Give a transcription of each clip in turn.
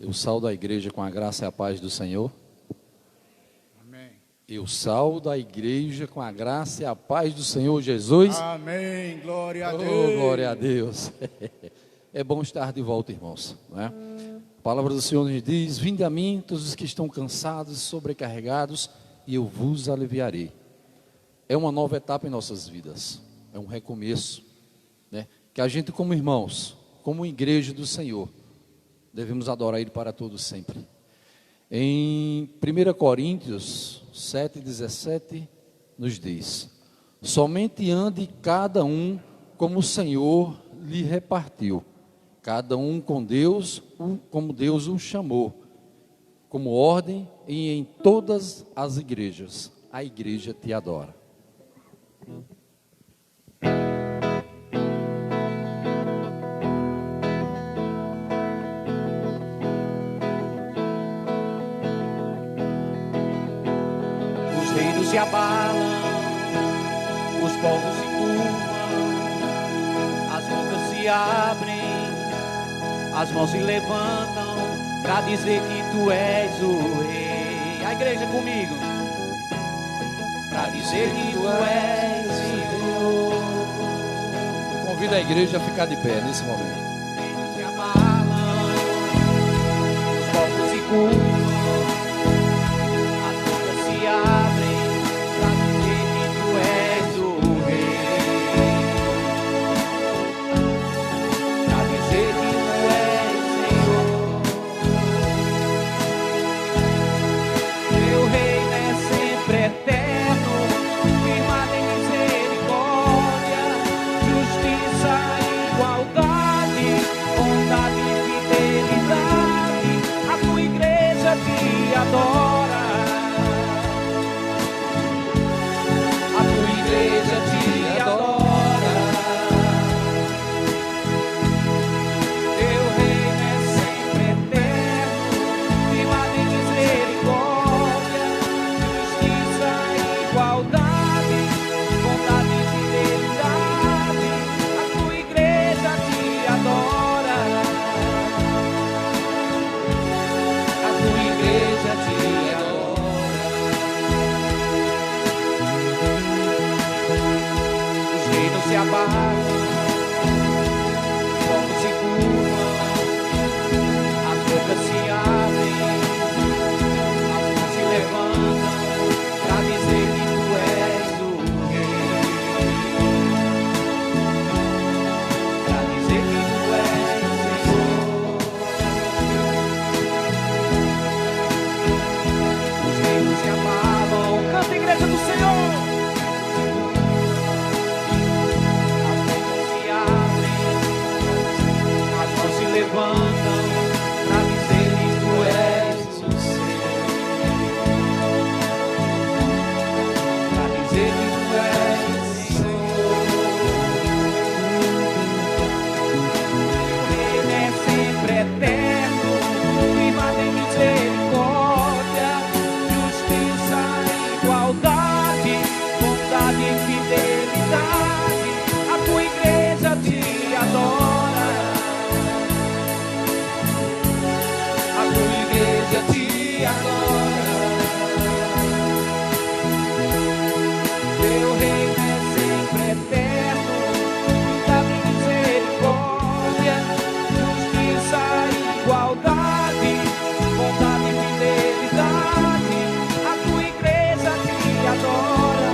Eu saúdo a igreja com a graça e a paz do Senhor. Amém. Eu saúdo a igreja com a graça e a paz do Senhor Jesus. Amém. Glória a Oh, Deus. glória a Deus. É bom estar de volta, irmãos, não é? A palavra do Senhor nos diz: vinde a mim todos os que estão cansados e sobrecarregados, e eu vos aliviarei. É uma nova etapa em nossas vidas, é um recomeço, né? Que a gente, como irmãos, como igreja do Senhor, devemos adorar Ele para todos sempre. Em 1 Coríntios 7,17 nos diz: somente ande cada um como o Senhor lhe repartiu, cada um com Deus, como Deus o chamou, como ordem, e em todas as igrejas a igreja te adora. Os reinos se abalam, os povos se curvam, as bocas se abrem, as mãos se levantam para dizer que tu és o rei. A igreja comigo, para dizer que tu és Senhor. Convido a igreja a ficar de pé nesse momento. Os reinos se abalam, os povos se curvam, as bocas se abrem para dizer que tu és o rei. Para dizer que tu és Senhor. Teu reino é sempre eterno, firmado em misericórdia, justiça e igualdade, bondade e fidelidade. A tua igreja te adora. A tua igreja te adora. Teu reino é sempre eterno, firmado em misericórdia, justiça e igualdade, bondade e fidelidade. A tua igreja te adora. A tua igreja te adora. Os reinos se abalam, os povos se curvam, as bocas se abrem, as mãos se levantam para dizer que tu és o rei. Para dizer que tu és Senhor. Os reinos se abalam, canta a igreja do Senhor. As bocas se abrem, as mãos se levantam para dizer que tu és o Senhor. Para dizer que tu és Senhor. Teu reino é sempre eterno, firmado em misericórdia, justiça e igualdade, bondade e fidelidade. A tua igreja te adora. A tua igreja te adora. Teu reino é sempre eterno, bondade e misericórdia, justiça e igualdade, bondade e fidelidade. A tua igreja te adora.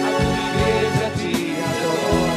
A tua igreja te adora.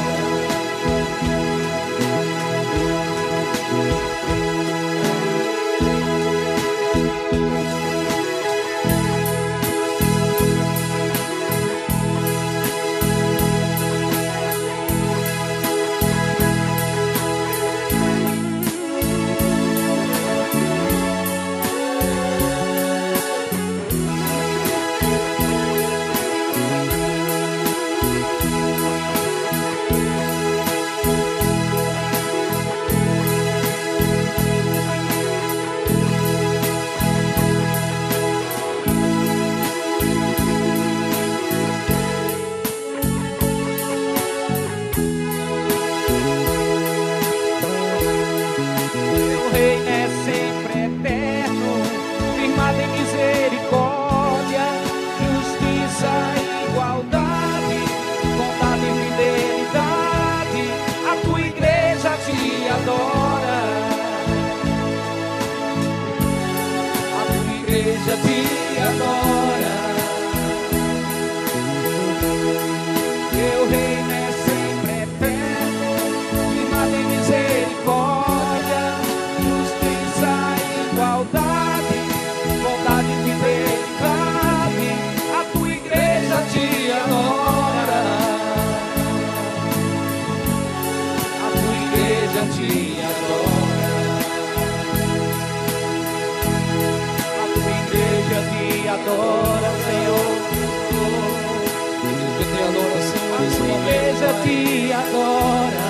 te adora. A tua igreja te adora, Senhor. Que te adora, Senhor. A tua igreja te adora.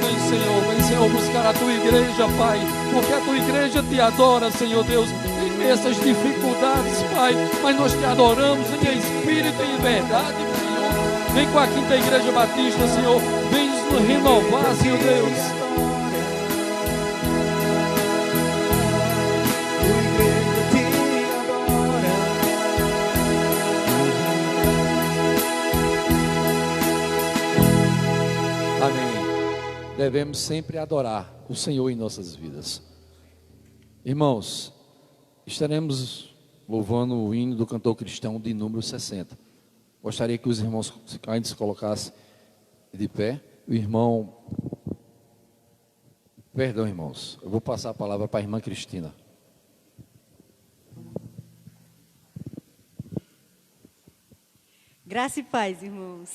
Vem, Senhor, buscar a tua igreja, Pai, porque a tua igreja te adora, Senhor Deus, em meio a essas dificuldades, Pai, mas nós te adoramos em espírito e em verdade, Senhor. Vem com a Quinta Igreja Batista, Senhor, vem nos renovar, Senhor Deus. Devemos sempre adorar o Senhor em nossas vidas. Irmãos, estaremos louvando o hino do cantor cristão de número 60. Gostaria que os irmãos ainda se colocassem de pé. O irmão... Perdão, irmãos. Eu vou passar a palavra para a irmã Cristina. Graça e paz, irmãos.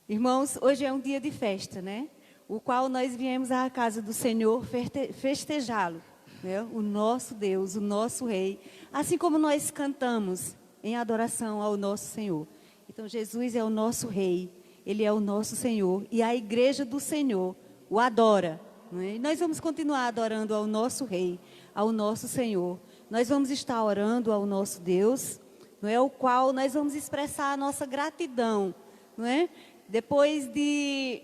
Irmãos, hoje é um dia de festa, né? O qual nós viemos à casa do Senhor festejá-lo, né? O nosso Deus, o nosso Rei, assim como nós cantamos em adoração ao nosso Senhor. Então, Jesus é o nosso Rei, Ele é o nosso Senhor, e a igreja do Senhor o adora, né? E nós vamos continuar adorando ao nosso Rei, ao nosso Senhor. Nós vamos estar orando ao nosso Deus, não é? O qual nós vamos expressar a nossa gratidão, não é? Depois de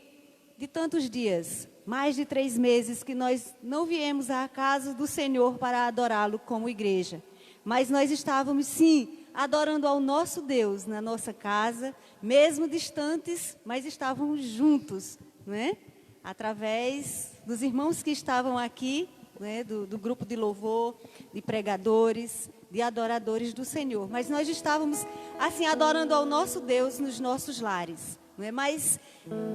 tantos dias, mais de 3 meses que nós não viemos à casa do Senhor para adorá-lo como igreja. Mas nós estávamos, sim, adorando ao nosso Deus na nossa casa, mesmo distantes, mas estávamos juntos, não é? Através dos irmãos que estavam aqui, né? do grupo de louvor, de pregadores, de adoradores do Senhor. Mas nós estávamos, assim, adorando ao nosso Deus nos nossos lares. Mas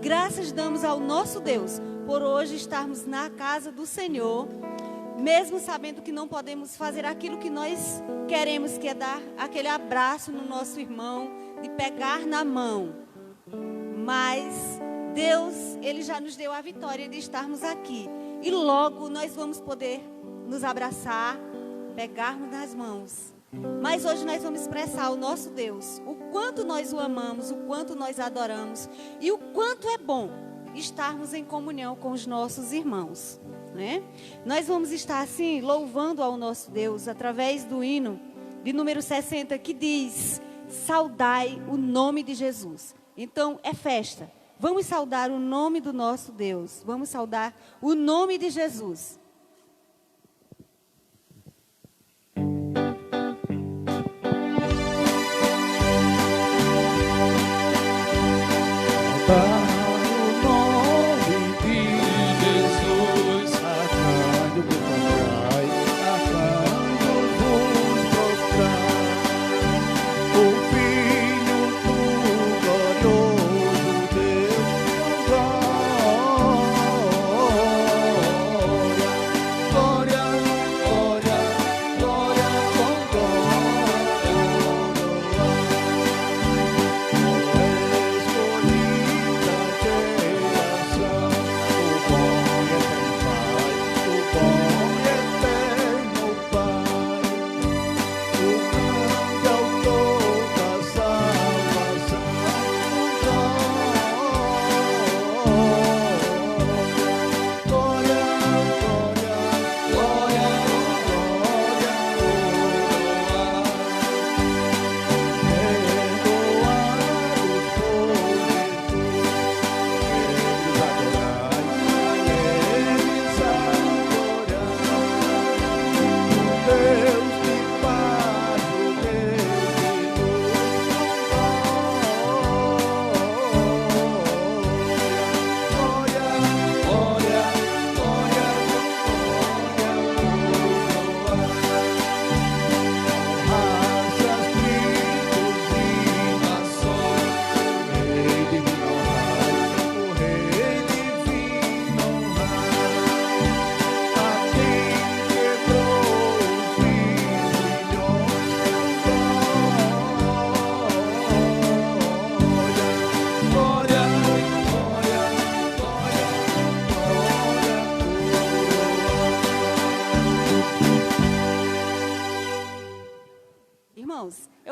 graças damos ao nosso Deus por hoje estarmos na casa do Senhor, mesmo sabendo que não podemos fazer aquilo que nós queremos, que é dar aquele abraço no nosso irmão, de pegar na mão. Mas Deus, Ele já nos deu a vitória de estarmos aqui. E logo nós vamos poder nos abraçar, pegarmos nas mãos. Mas hoje nós vamos expressar ao nosso Deus o quanto nós o amamos, o quanto nós adoramos e o quanto é bom estarmos em comunhão com os nossos irmãos, né? Nós vamos estar assim louvando ao nosso Deus através do hino de número 60 que diz: saudai o nome de Jesus. Então é festa, vamos saudar o nome do nosso Deus, vamos saudar o nome de Jesus.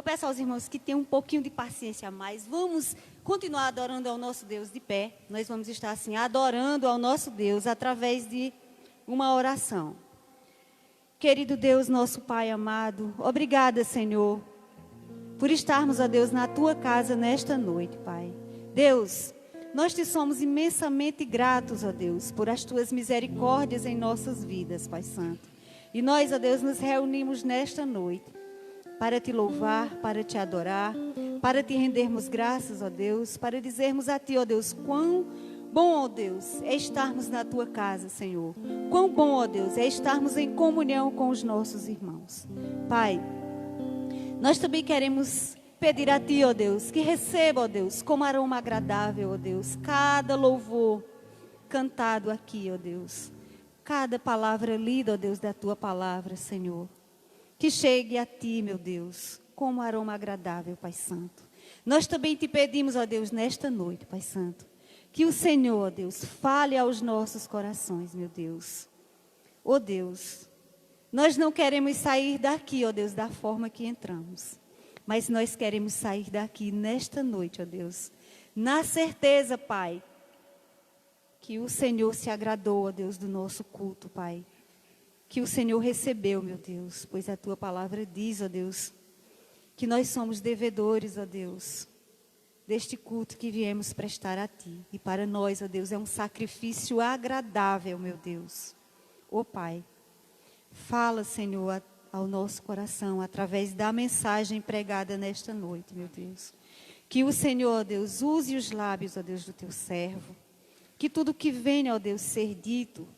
Eu peço aos irmãos que tenham um pouquinho de paciência a mais. Vamos continuar adorando ao nosso Deus de pé. Nós vamos estar assim, adorando ao nosso Deus através de uma oração. Querido Deus, nosso Pai amado, obrigada, Senhor, por estarmos, ó Deus, na Tua casa nesta noite, Pai. Deus, nós te somos imensamente gratos, ó Deus, por as Tuas misericórdias em nossas vidas, Pai Santo. E nós, ó Deus, nos reunimos nesta noite para te louvar, para te adorar, para te rendermos graças, ó Deus, para dizermos a Ti, ó Deus, quão bom, ó Deus, é estarmos na Tua casa, Senhor. Quão bom, ó Deus, é estarmos em comunhão com os nossos irmãos. Pai, nós também queremos pedir a Ti, ó Deus, que receba, ó Deus, como aroma agradável, ó Deus, cada louvor cantado aqui, ó Deus. Cada palavra lida, ó Deus, da Tua palavra, Senhor. Que chegue a Ti, meu Deus, como aroma agradável, Pai Santo. Nós também te pedimos, ó Deus, nesta noite, Pai Santo, que o Senhor, ó Deus, fale aos nossos corações, meu Deus. Ó Deus, nós não queremos sair daqui, ó Deus, da forma que entramos. Mas nós queremos sair daqui nesta noite, ó Deus, na certeza, Pai, que o Senhor se agradou, ó Deus, do nosso culto, Pai. Que o Senhor recebeu, meu Deus, pois a Tua palavra diz, ó Deus, que nós somos devedores, ó Deus, deste culto que viemos prestar a Ti. E para nós, ó Deus, é um sacrifício agradável, meu Deus. Ó Pai, fala, Senhor, ao nosso coração, através da mensagem pregada nesta noite, meu Deus. Que o Senhor, ó Deus, use os lábios, ó Deus, do Teu servo. Que tudo que venha, ó Deus, ser dito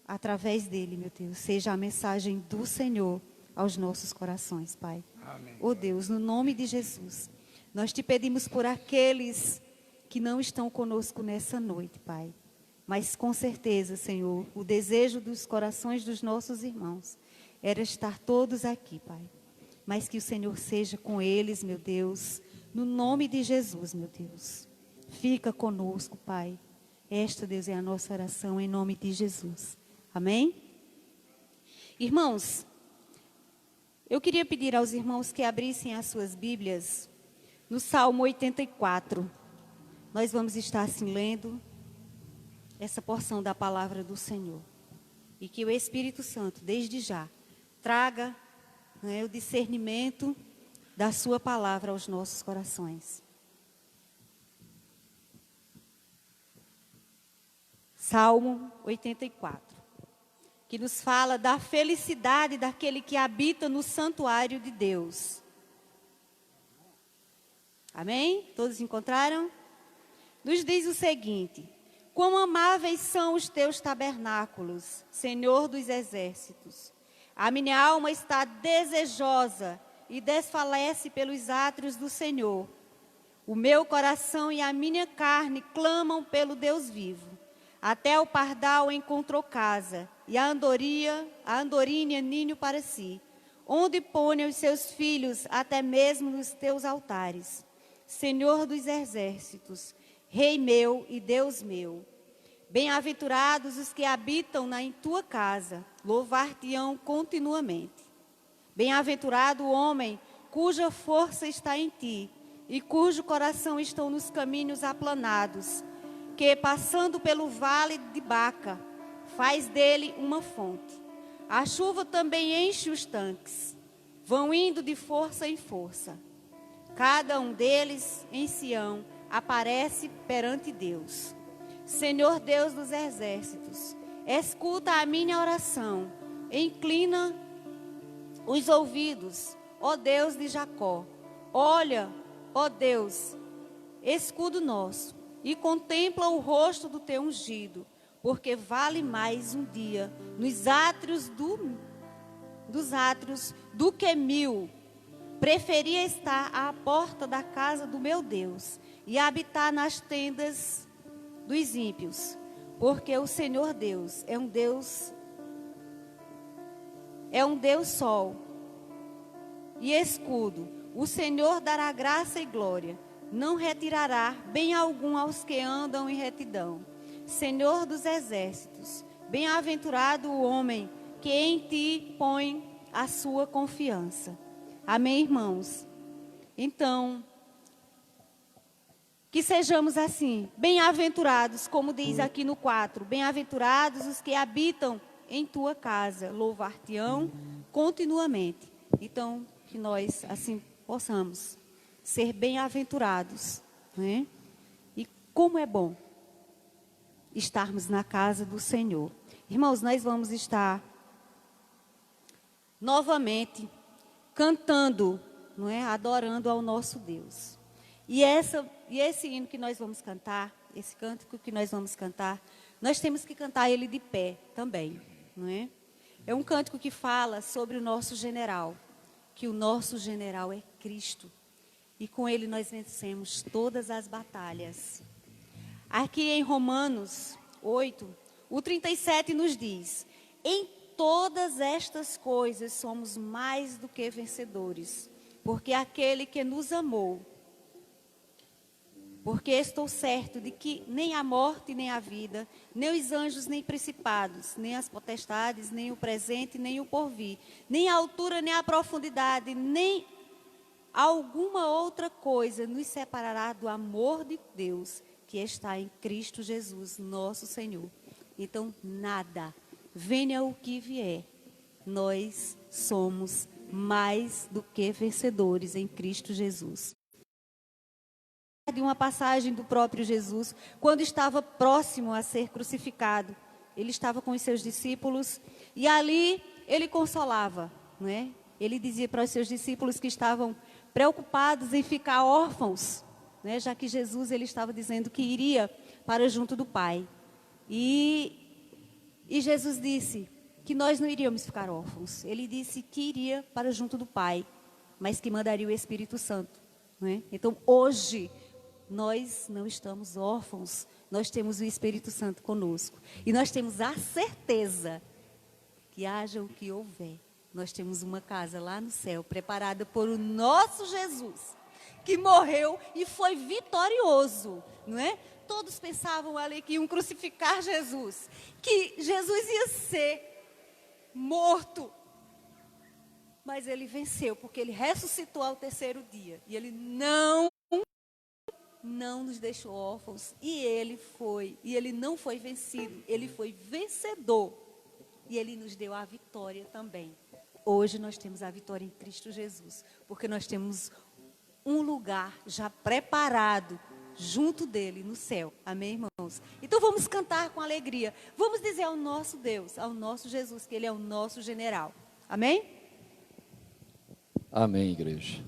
através dele, meu Deus, seja a mensagem do Senhor aos nossos corações, Pai. Amém. Ó Deus, no nome de Jesus, nós te pedimos por aqueles que não estão conosco nessa noite, Pai. Mas com certeza, Senhor, o desejo dos corações dos nossos irmãos era estar todos aqui, Pai. Mas que o Senhor seja com eles, meu Deus, no nome de Jesus, meu Deus. Fica conosco, Pai. Esta, Deus, é a nossa oração em nome de Jesus. Amém? Irmãos, eu queria pedir aos irmãos que abrissem as suas Bíblias no Salmo 84. Nós vamos estar assim lendo essa porção da palavra do Senhor. E que o Espírito Santo, desde já, traga, né, o discernimento da sua palavra aos nossos corações. Salmo 84. Que nos fala da felicidade daquele que habita no santuário de Deus. Amém? Todos encontraram? Nos diz o seguinte: quão amáveis são os teus tabernáculos, Senhor dos exércitos. A minha alma está desejosa e desfalece pelos átrios do Senhor. O meu coração e a minha carne clamam pelo Deus vivo. Até o pardal encontrou casa, e a andorinha ninho para si, onde põe os seus filhos até mesmo nos teus altares. Senhor dos exércitos, Rei meu e Deus meu. Bem-aventurados os que habitam em tua casa, louvar-te-ão continuamente. Bem-aventurado o homem cuja força está em ti, e cujo coração estão nos caminhos aplanados, que, passando pelo vale de Baca, faz dele uma fonte. A chuva também enche os tanques, vão indo de força em força. Cada um deles, em Sião, aparece perante Deus. Senhor Deus dos exércitos, escuta a minha oração, inclina os ouvidos, ó Deus de Jacó. Olha, ó Deus, escudo nosso, e contempla o rosto do teu ungido, porque vale mais um dia nos átrios dos átrios do que 1000. Preferia estar à porta da casa do meu Deus e habitar nas tendas dos ímpios, porque o Senhor Deus é um Deus sol e escudo. O Senhor dará graça e glória, não retirará bem algum aos que andam em retidão. Senhor dos exércitos, bem-aventurado o homem que em ti põe a sua confiança. Amém, irmãos? Então, que sejamos assim, bem-aventurados, como diz aqui no 4, bem-aventurados os que habitam em tua casa, louvar-te-ão continuamente. Então, que nós assim possamos ser bem-aventurados, né? E como é bom estarmos na casa do Senhor. Irmãos, nós vamos estar novamente cantando, não é? Adorando ao nosso Deus. E esse hino que nós vamos cantar, esse cântico que nós vamos cantar, nós temos que cantar ele de pé também, não é? É um cântico que fala sobre o nosso general, que o nosso general é Cristo. E com ele nós vencemos todas as batalhas. Aqui em Romanos 8, o 37 nos diz: em todas estas coisas somos mais do que vencedores, porque aquele que nos amou. Porque estou certo de que nem a morte, nem a vida, nem os anjos, nem principados, nem as potestades, nem o presente, nem o porvir, nem a altura, nem a profundidade, nem alguma outra coisa nos separará do amor de Deus que está em Cristo Jesus, nosso Senhor. Então, nada, venha o que vier, nós somos mais do que vencedores em Cristo Jesus. De uma passagem do próprio Jesus, quando estava próximo a ser crucificado, ele estava com os seus discípulos e ali ele consolava, não é? Ele dizia para os seus discípulos que estavam preocupados em ficar órfãos, né? Já que Jesus ele estava dizendo que iria para junto do Pai. E Jesus disse que nós não iríamos ficar órfãos. Ele disse que iria para junto do Pai, mas que mandaria o Espírito Santo, não é? Então hoje nós não estamos órfãos, nós temos o Espírito Santo conosco. E nós temos a certeza que haja o que houver, nós temos uma casa lá no céu, preparada por o nosso Jesus, que morreu e foi vitorioso, não é? Todos pensavam ali que iam crucificar Jesus, que Jesus ia ser morto. Mas ele venceu, porque ele ressuscitou ao terceiro dia. E ele não nos deixou órfãos, e ele não foi vencido, ele foi vencedor, e ele nos deu a vitória também. Hoje nós temos a vitória em Cristo Jesus, porque nós temos um lugar já preparado junto dele no céu, amém, irmãos? Então vamos cantar com alegria, vamos dizer ao nosso Deus, ao nosso Jesus, que ele é o nosso general, amém? Amém, igreja.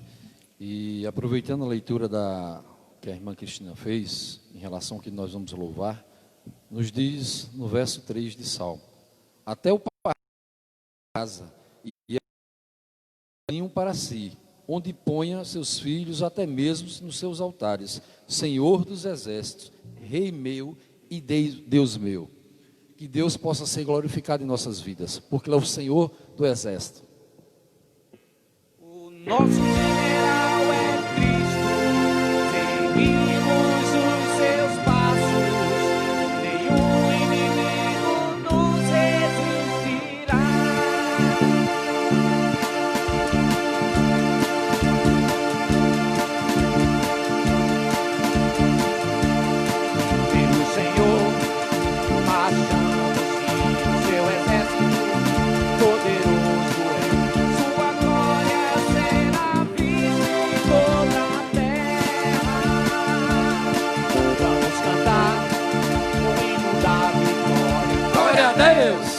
E aproveitando a leitura que a irmã Cristina fez, em relação ao que nós vamos louvar, nos diz no verso 3 de Salmo: até o pai casa e nenhum para si, onde ponha seus filhos até mesmo nos seus altares. Senhor dos exércitos, Rei meu e Deus meu. Que Deus possa ser glorificado em nossas vidas, porque Ele é o Senhor do exército. O nosso general é Cristo, seguimos os seus passos, nenhum inimigo nos resistirá. Pelo Senhor marchamos e seu exército poderoso é. Sua glória será vista em toda a terra. Vamos cantar o hino da vitória. Glória a Deus!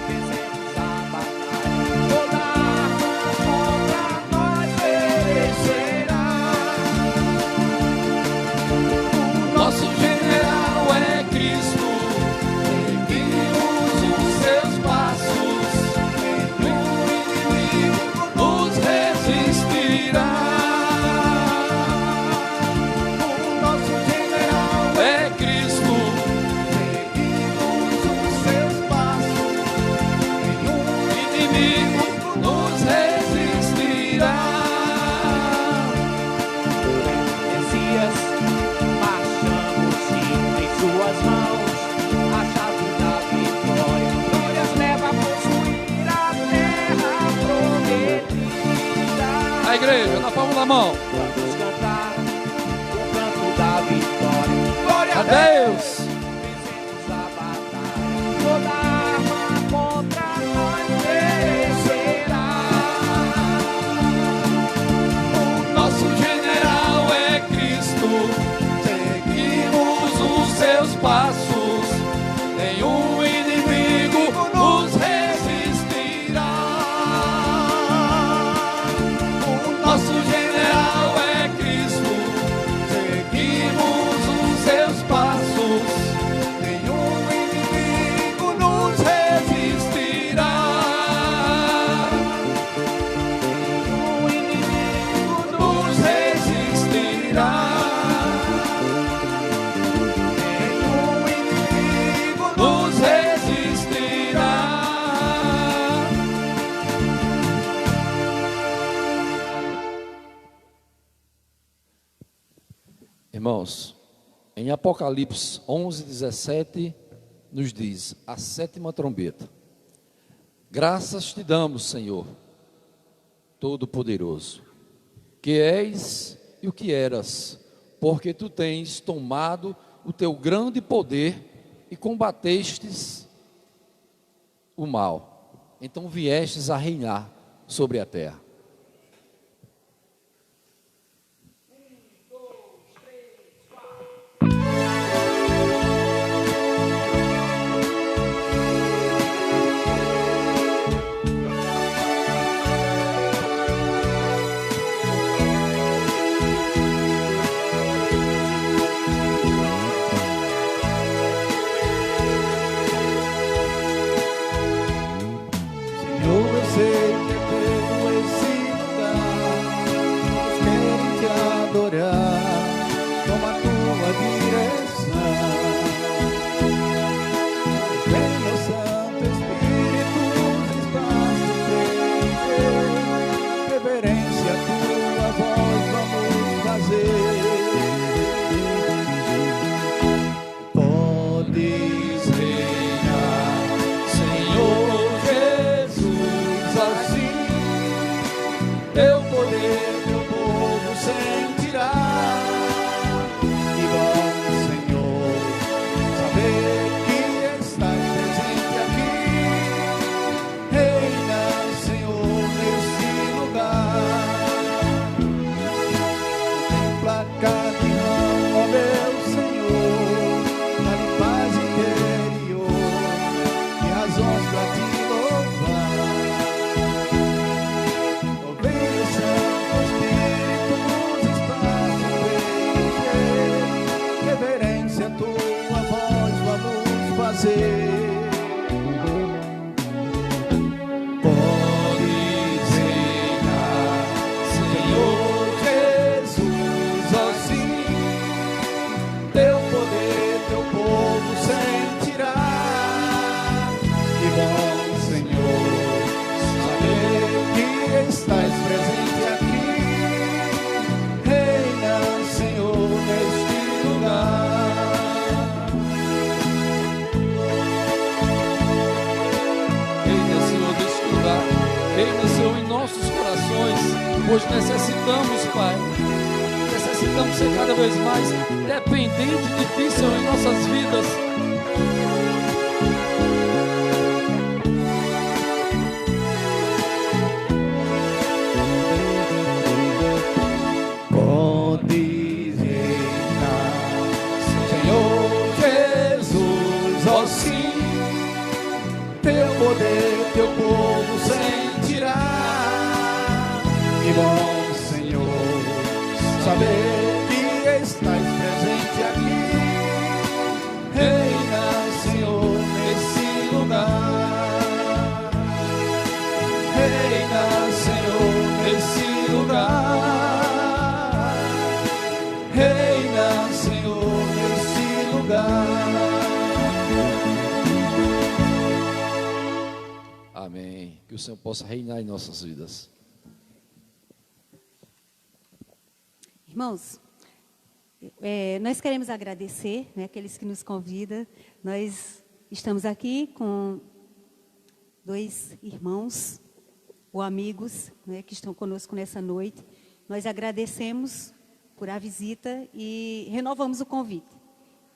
Vencemos a batalha. Toda arma contra nós perecerá. Nosso general é Cristo, seguimos os seus passos, nenhum inimigo nos resistirá. O nosso general É Cristo, seguimos os seus passos, nenhum inimigo nos resistirá. Messias, marchamos sim em suas mãos, a chave da vitória. Glórias leva a possuir a terra prometida. A igreja, na palma da mão. passos, nenhum inimigo nos resistirá. O nosso general é Cristo, seguimos os seus passos, nenhum inimigo nos resistirá. Nenhum inimigo nos resistirá. Nos resistirá. Irmãos, em Apocalipse 11:17 nos diz a sétima trombeta: graças te damos, Senhor Todo-Poderoso, que és e o que eras, porque tu tens tomado o teu grande poder e combatestes o mal, então viestes a reinar sobre a terra. Senhor, eu sei que é teu esse lugar, todos querem te adorar, toma a tua direção. Vem, meu Santo Espírito, nos espaços preencher, reverência a tua voz vamos fazer. Podes reinar, Senhor Jesus, assim teu poder, teu povo sentirá. E bom, Senhor, saber que estás presente aqui. Reina, Senhor, nesse lugar. Contempla cada irmão, ó meu Senhor, dá-lhe paz interior e razões pra te louvar. Ó, vem o Santo Espírito nos espaços preencher, reverência a tua voz vamos fazer. Podes reinar, Senhor Jesus, assim teu poder, teu povo sentirá. Que bom, Senhor, saber que estás presente aqui. Reina, Senhor, neste lugar. Reina, Senhor, neste lugar. Reina, Senhor, em nossos corações, pois necessitamos, Pai. Necessitamos ser cada vez mais dependentes de Ti, Senhor, em nossas vidas. Podes reinar, Senhor Jesus, ó sim, teu poder, teu povo sentirá. E bom, Senhor, saber que estás presente aqui. Reina, Senhor, nesse lugar. Reina, Senhor, nesse lugar. Reina, Senhor, nesse lugar. Amém. Que o Senhor possa reinar em nossas vidas. Irmãos, nós queremos agradecer, né, aqueles que nos convidam. Nós estamos aqui com 2 irmãos ou amigos, né, que estão conosco nessa noite. Nós agradecemos por a visita e renovamos o convite,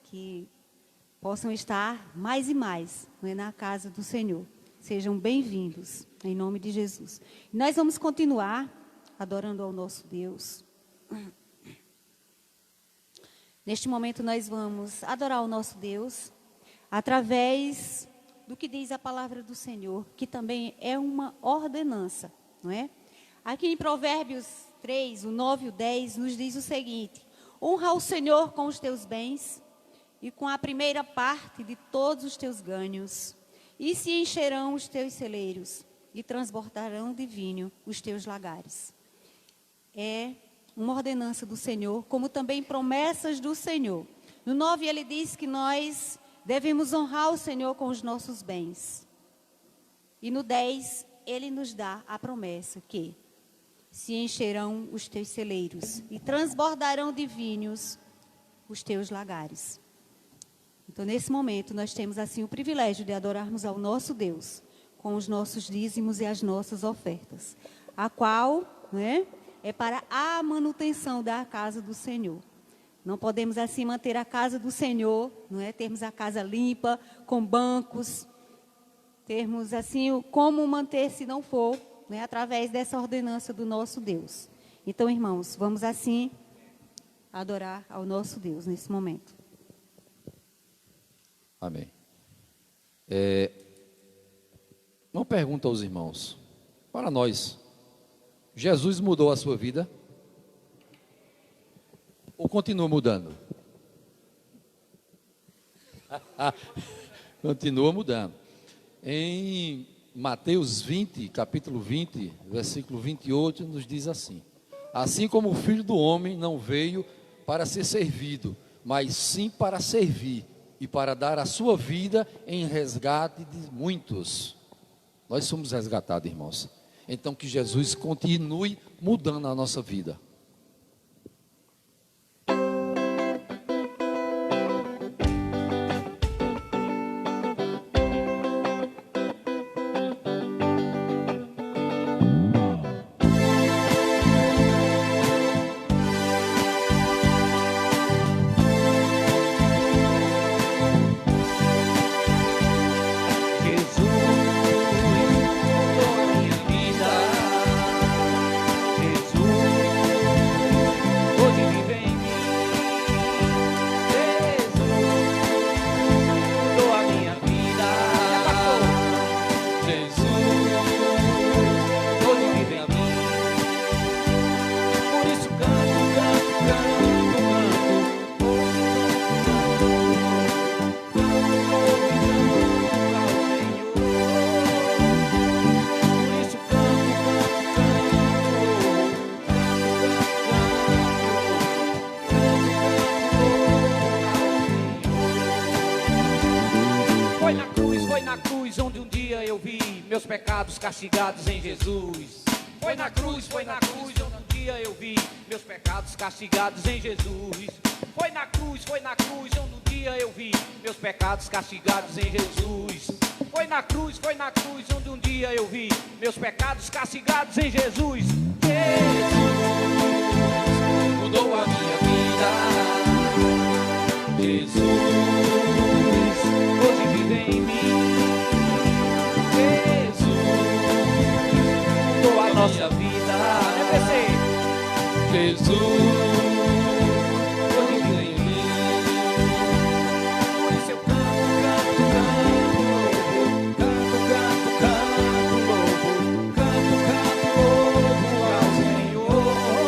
que possam estar mais e mais, né, na casa do Senhor. Sejam bem-vindos, em nome de Jesus. E nós vamos continuar adorando ao nosso Deus. Neste momento nós vamos adorar o nosso Deus através do que diz a palavra do Senhor, que também é uma ordenança, não é? Aqui em Provérbios 3, o 9 e o 10, nos diz o seguinte: honra o Senhor com os teus bens e com a primeira parte de todos os teus ganhos, e se encherão os teus celeiros e transbordarão de vinho os teus lagares. É uma ordenança do Senhor, como também promessas do Senhor. No 9 ele diz que nós devemos honrar o Senhor com os nossos bens. E no 10 ele nos dá a promessa que se encherão os teus celeiros e transbordarão de vinhos os teus lagares. Então, nesse momento, nós temos assim o privilégio de adorarmos ao nosso Deus com os nossos dízimos e as nossas ofertas, a qual, né, é para a manutenção da casa do Senhor. Não podemos assim manter a casa do Senhor, não é? Termos a casa limpa, com bancos, termos assim como manter se não for, né, através dessa ordenança do nosso Deus. Então, irmãos, vamos assim adorar ao nosso Deus nesse momento. Amém. Uma pergunta aos irmãos. Para nós, Jesus mudou a sua vida? Ou continua mudando? Continua mudando. Em Mateus 20, capítulo 20, versículo 28, nos diz assim: assim como o Filho do Homem não veio para ser servido, mas sim para servir e para dar a sua vida em resgate de muitos. Nós somos resgatados, irmãos. Então que Jesus continue mudando a nossa vida. Onde um dia eu vi meus pecados castigados em Jesus. Foi na cruz, onde um dia eu vi meus pecados castigados em Jesus. Foi na cruz, onde um dia eu vi meus pecados castigados em Jesus. Foi na cruz, onde um dia eu vi meus pecados castigados em Jesus. Jesus mudou a minha vida. Jesus hoje vive em mim. Nossa vida é vencer. Jesus hoje vive em mim. Por isso eu canto louvo ao Senhor.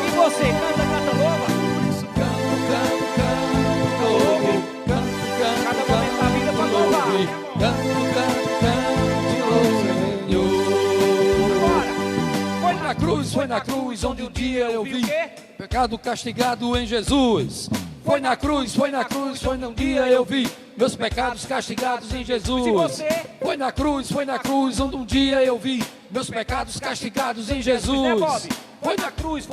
E você canta louva? Por isso canto louvo. Cada momento da vida para louvar. Foi na cruz onde um dia eu vi pecado castigado em Jesus. Foi na cruz, onde um dia eu vi meus pecados castigados em Jesus. Foi na cruz, onde um dia eu vi meus pecados castigados em Jesus. Foi na cruz,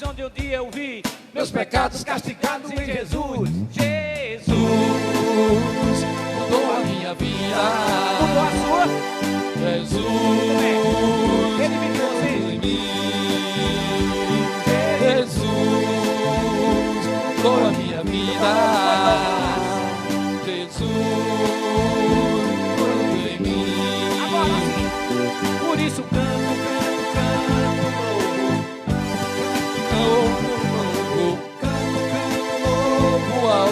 onde um dia eu vi meus pecados castigados em Jesus. Jesus mudou a minha vida. Mudou a sua. Jesus redimiu você. Jesus mudou a minha vida. Jesus mudou em mim. Agora sim. Por isso canto louvo ao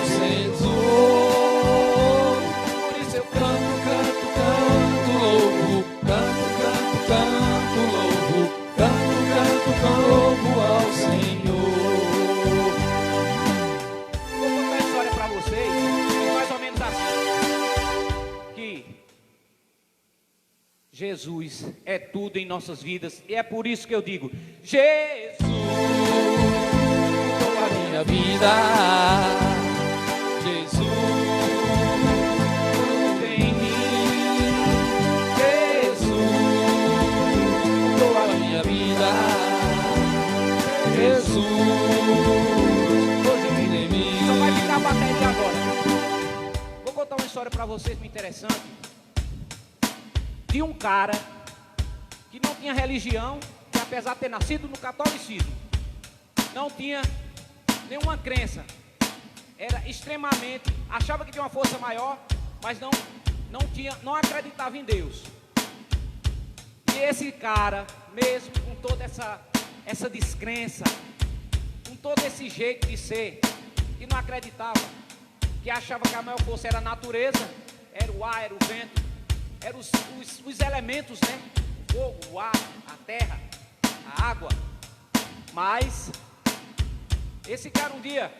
Jesus é tudo em nossas vidas. E é por isso que eu digo: Jesus mudou a minha vida. Jesus em mim. Jesus mudou a minha vida. Jesus hoje em mim. Só vai ficar a bateria agora. Vou contar uma história para vocês muito interessante. De um cara que não tinha religião, que apesar de ter nascido no catolicismo, não tinha nenhuma crença, era extremamente, achava que tinha uma força maior, mas não acreditava em Deus. E esse cara, mesmo com toda essa descrença, com todo esse jeito de ser, que não acreditava, que achava que a maior força era a natureza, era o ar, era o vento, eram os elementos, né? O fogo, o ar, a terra, a água. Mas esse cara um dia,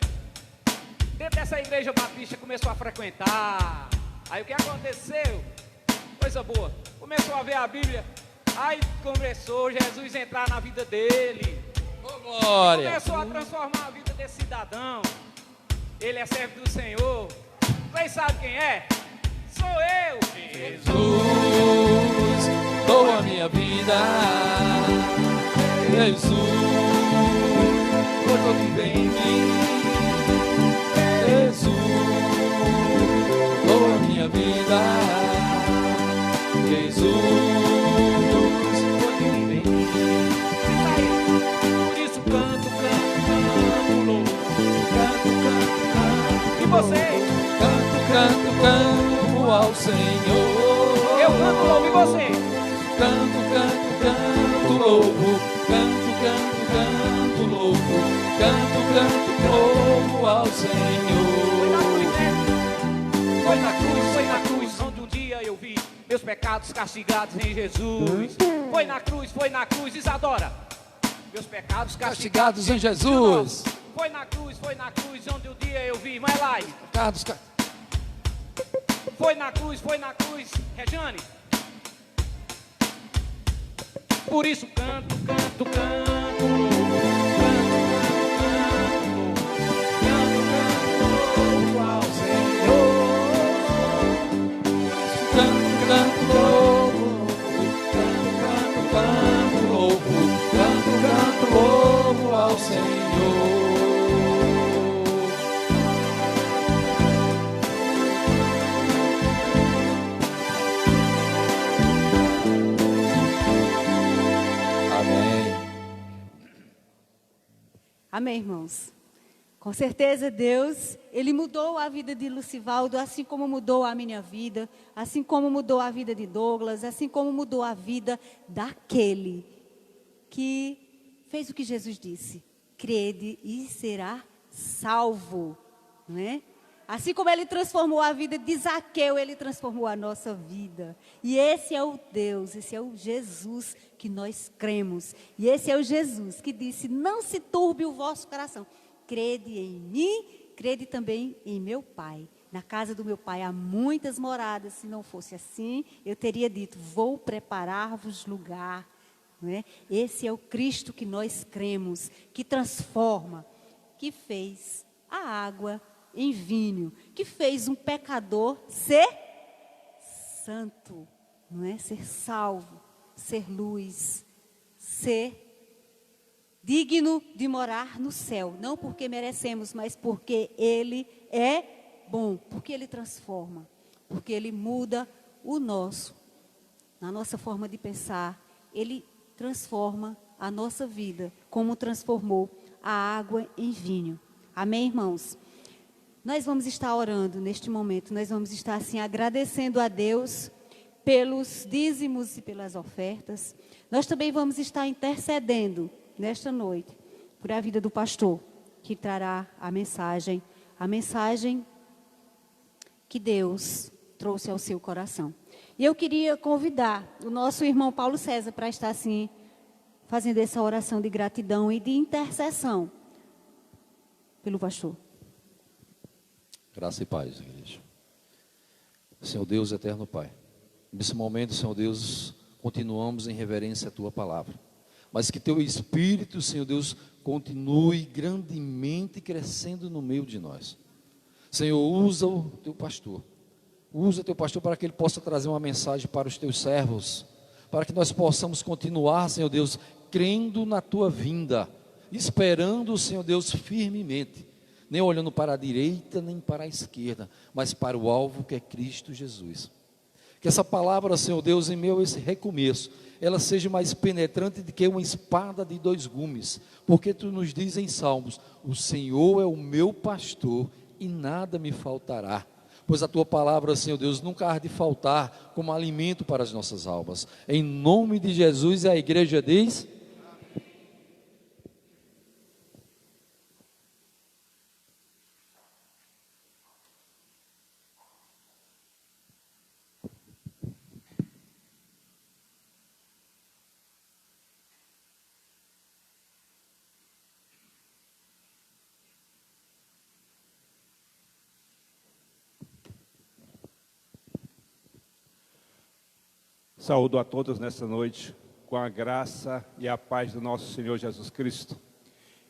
dentro dessa igreja batista, começou a frequentar. Aí o que aconteceu? Coisa boa. Começou a ver a Bíblia. Aí começou Jesus a entrar na vida dele. Oh, glória! Começou a transformar a vida desse cidadão. Ele é servo do Senhor. Vocês sabem quem é? Sou eu, Jesus, dou a minha vida. Jesus, tudo bem em mim. Jesus, dou a minha vida. Jesus, tudo bem em mim. Por isso canto, louco. Canto. E você? Canto ao Senhor. Eu canto, louvo, e você? Canto, louvo. Canto, louvo. Canto, louvo ao Senhor. Foi na cruz, onde um dia eu vi meus pecados castigados em Jesus. Foi na cruz, Isadora. Meus pecados Castigados em Jesus. Foi na cruz, onde um dia eu vi, mas lá. Foi na cruz, Rejane. Por isso canto, louvo ao Senhor. Canto, louvo ao Senhor. Amém, irmãos. Com certeza Deus, Ele mudou a vida de Lucivaldo, assim como mudou a minha vida, assim como mudou a vida de Douglas, assim como mudou a vida daquele que fez o que Jesus disse: crede e será salvo, não é? Assim como Ele transformou a vida de Zaqueu, Ele transformou a nossa vida. E esse é o Deus, esse é o Jesus que nós cremos. E esse é o Jesus que disse: não se turbe o vosso coração. Crede em mim, crede também em meu Pai. Na casa do meu Pai há muitas moradas. Se não fosse assim, eu teria dito: vou preparar-vos lugar. Não é? Esse é o Cristo que nós cremos, que transforma, que fez a água em vinho, que fez um pecador ser santo, não é? Ser salvo, ser luz, ser digno de morar no céu, não porque merecemos, mas porque Ele é bom, porque Ele transforma, porque Ele muda na nossa forma de pensar, Ele transforma a nossa vida, como transformou a água em vinho. Amém, irmãos? Nós vamos estar orando neste momento, nós vamos estar assim agradecendo a Deus pelos dízimos e pelas ofertas. Nós também vamos estar intercedendo nesta noite por a vida do pastor, que trará a mensagem que Deus trouxe ao seu coração. E eu queria convidar o nosso irmão Paulo César para estar assim, fazendo essa oração de gratidão e de intercessão pelo pastor. Graça e paz, igreja. Senhor Deus, eterno Pai, nesse momento, Senhor Deus, continuamos em reverência à Tua palavra. Mas que Teu Espírito, Senhor Deus, continue grandemente crescendo no meio de nós. Senhor, usa o Teu pastor. Usa o Teu pastor para que ele possa trazer uma mensagem para os Teus servos. Para que nós possamos continuar, Senhor Deus, crendo na Tua vinda. Esperando, Senhor Deus, firmemente. Nem olhando para a direita, nem para a esquerda. Mas para o alvo que é Cristo Jesus. Que essa palavra, Senhor Deus, em meio a esse recomeço, ela seja mais penetrante do que uma espada de 2 gumes. Porque Tu nos diz em Salmos, o Senhor é o meu pastor e nada me faltará. Pois a Tua palavra, Senhor Deus, nunca há de faltar como alimento para as nossas almas. Em nome de Jesus, a igreja diz... Saúdo a todos nesta noite, com a graça e a paz do nosso Senhor Jesus Cristo.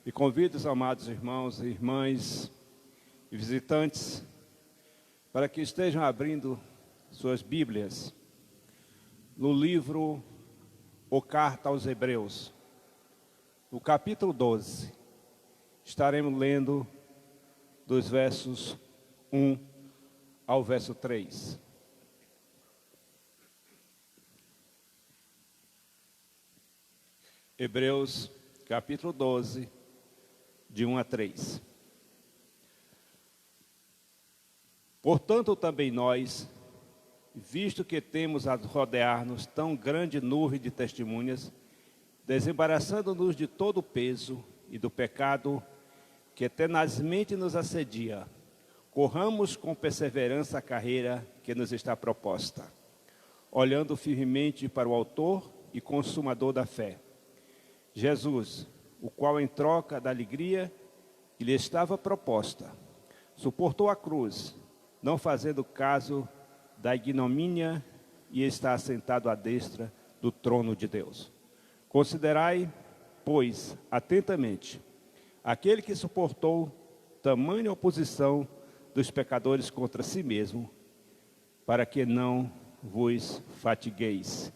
E convido os amados irmãos e irmãs e visitantes para que estejam abrindo suas Bíblias no livro ou Carta aos Hebreus, no capítulo 12. Estaremos lendo dos versos 1 ao verso 3. Hebreus, capítulo 12, de 1 a 3. Portanto, também nós, visto que temos a rodear-nos tão grande nuvem de testemunhas, desembaraçando-nos de todo o peso e do pecado que tenazmente nos assedia, corramos com perseverança a carreira que nos está proposta, olhando firmemente para o autor e consumador da fé, Jesus, o qual em troca da alegria que lhe estava proposta, suportou a cruz, não fazendo caso da ignomínia, e está assentado à destra do trono de Deus. Considerai, pois, atentamente, aquele que suportou tamanha oposição dos pecadores contra si mesmo, para que não vos fatigueis,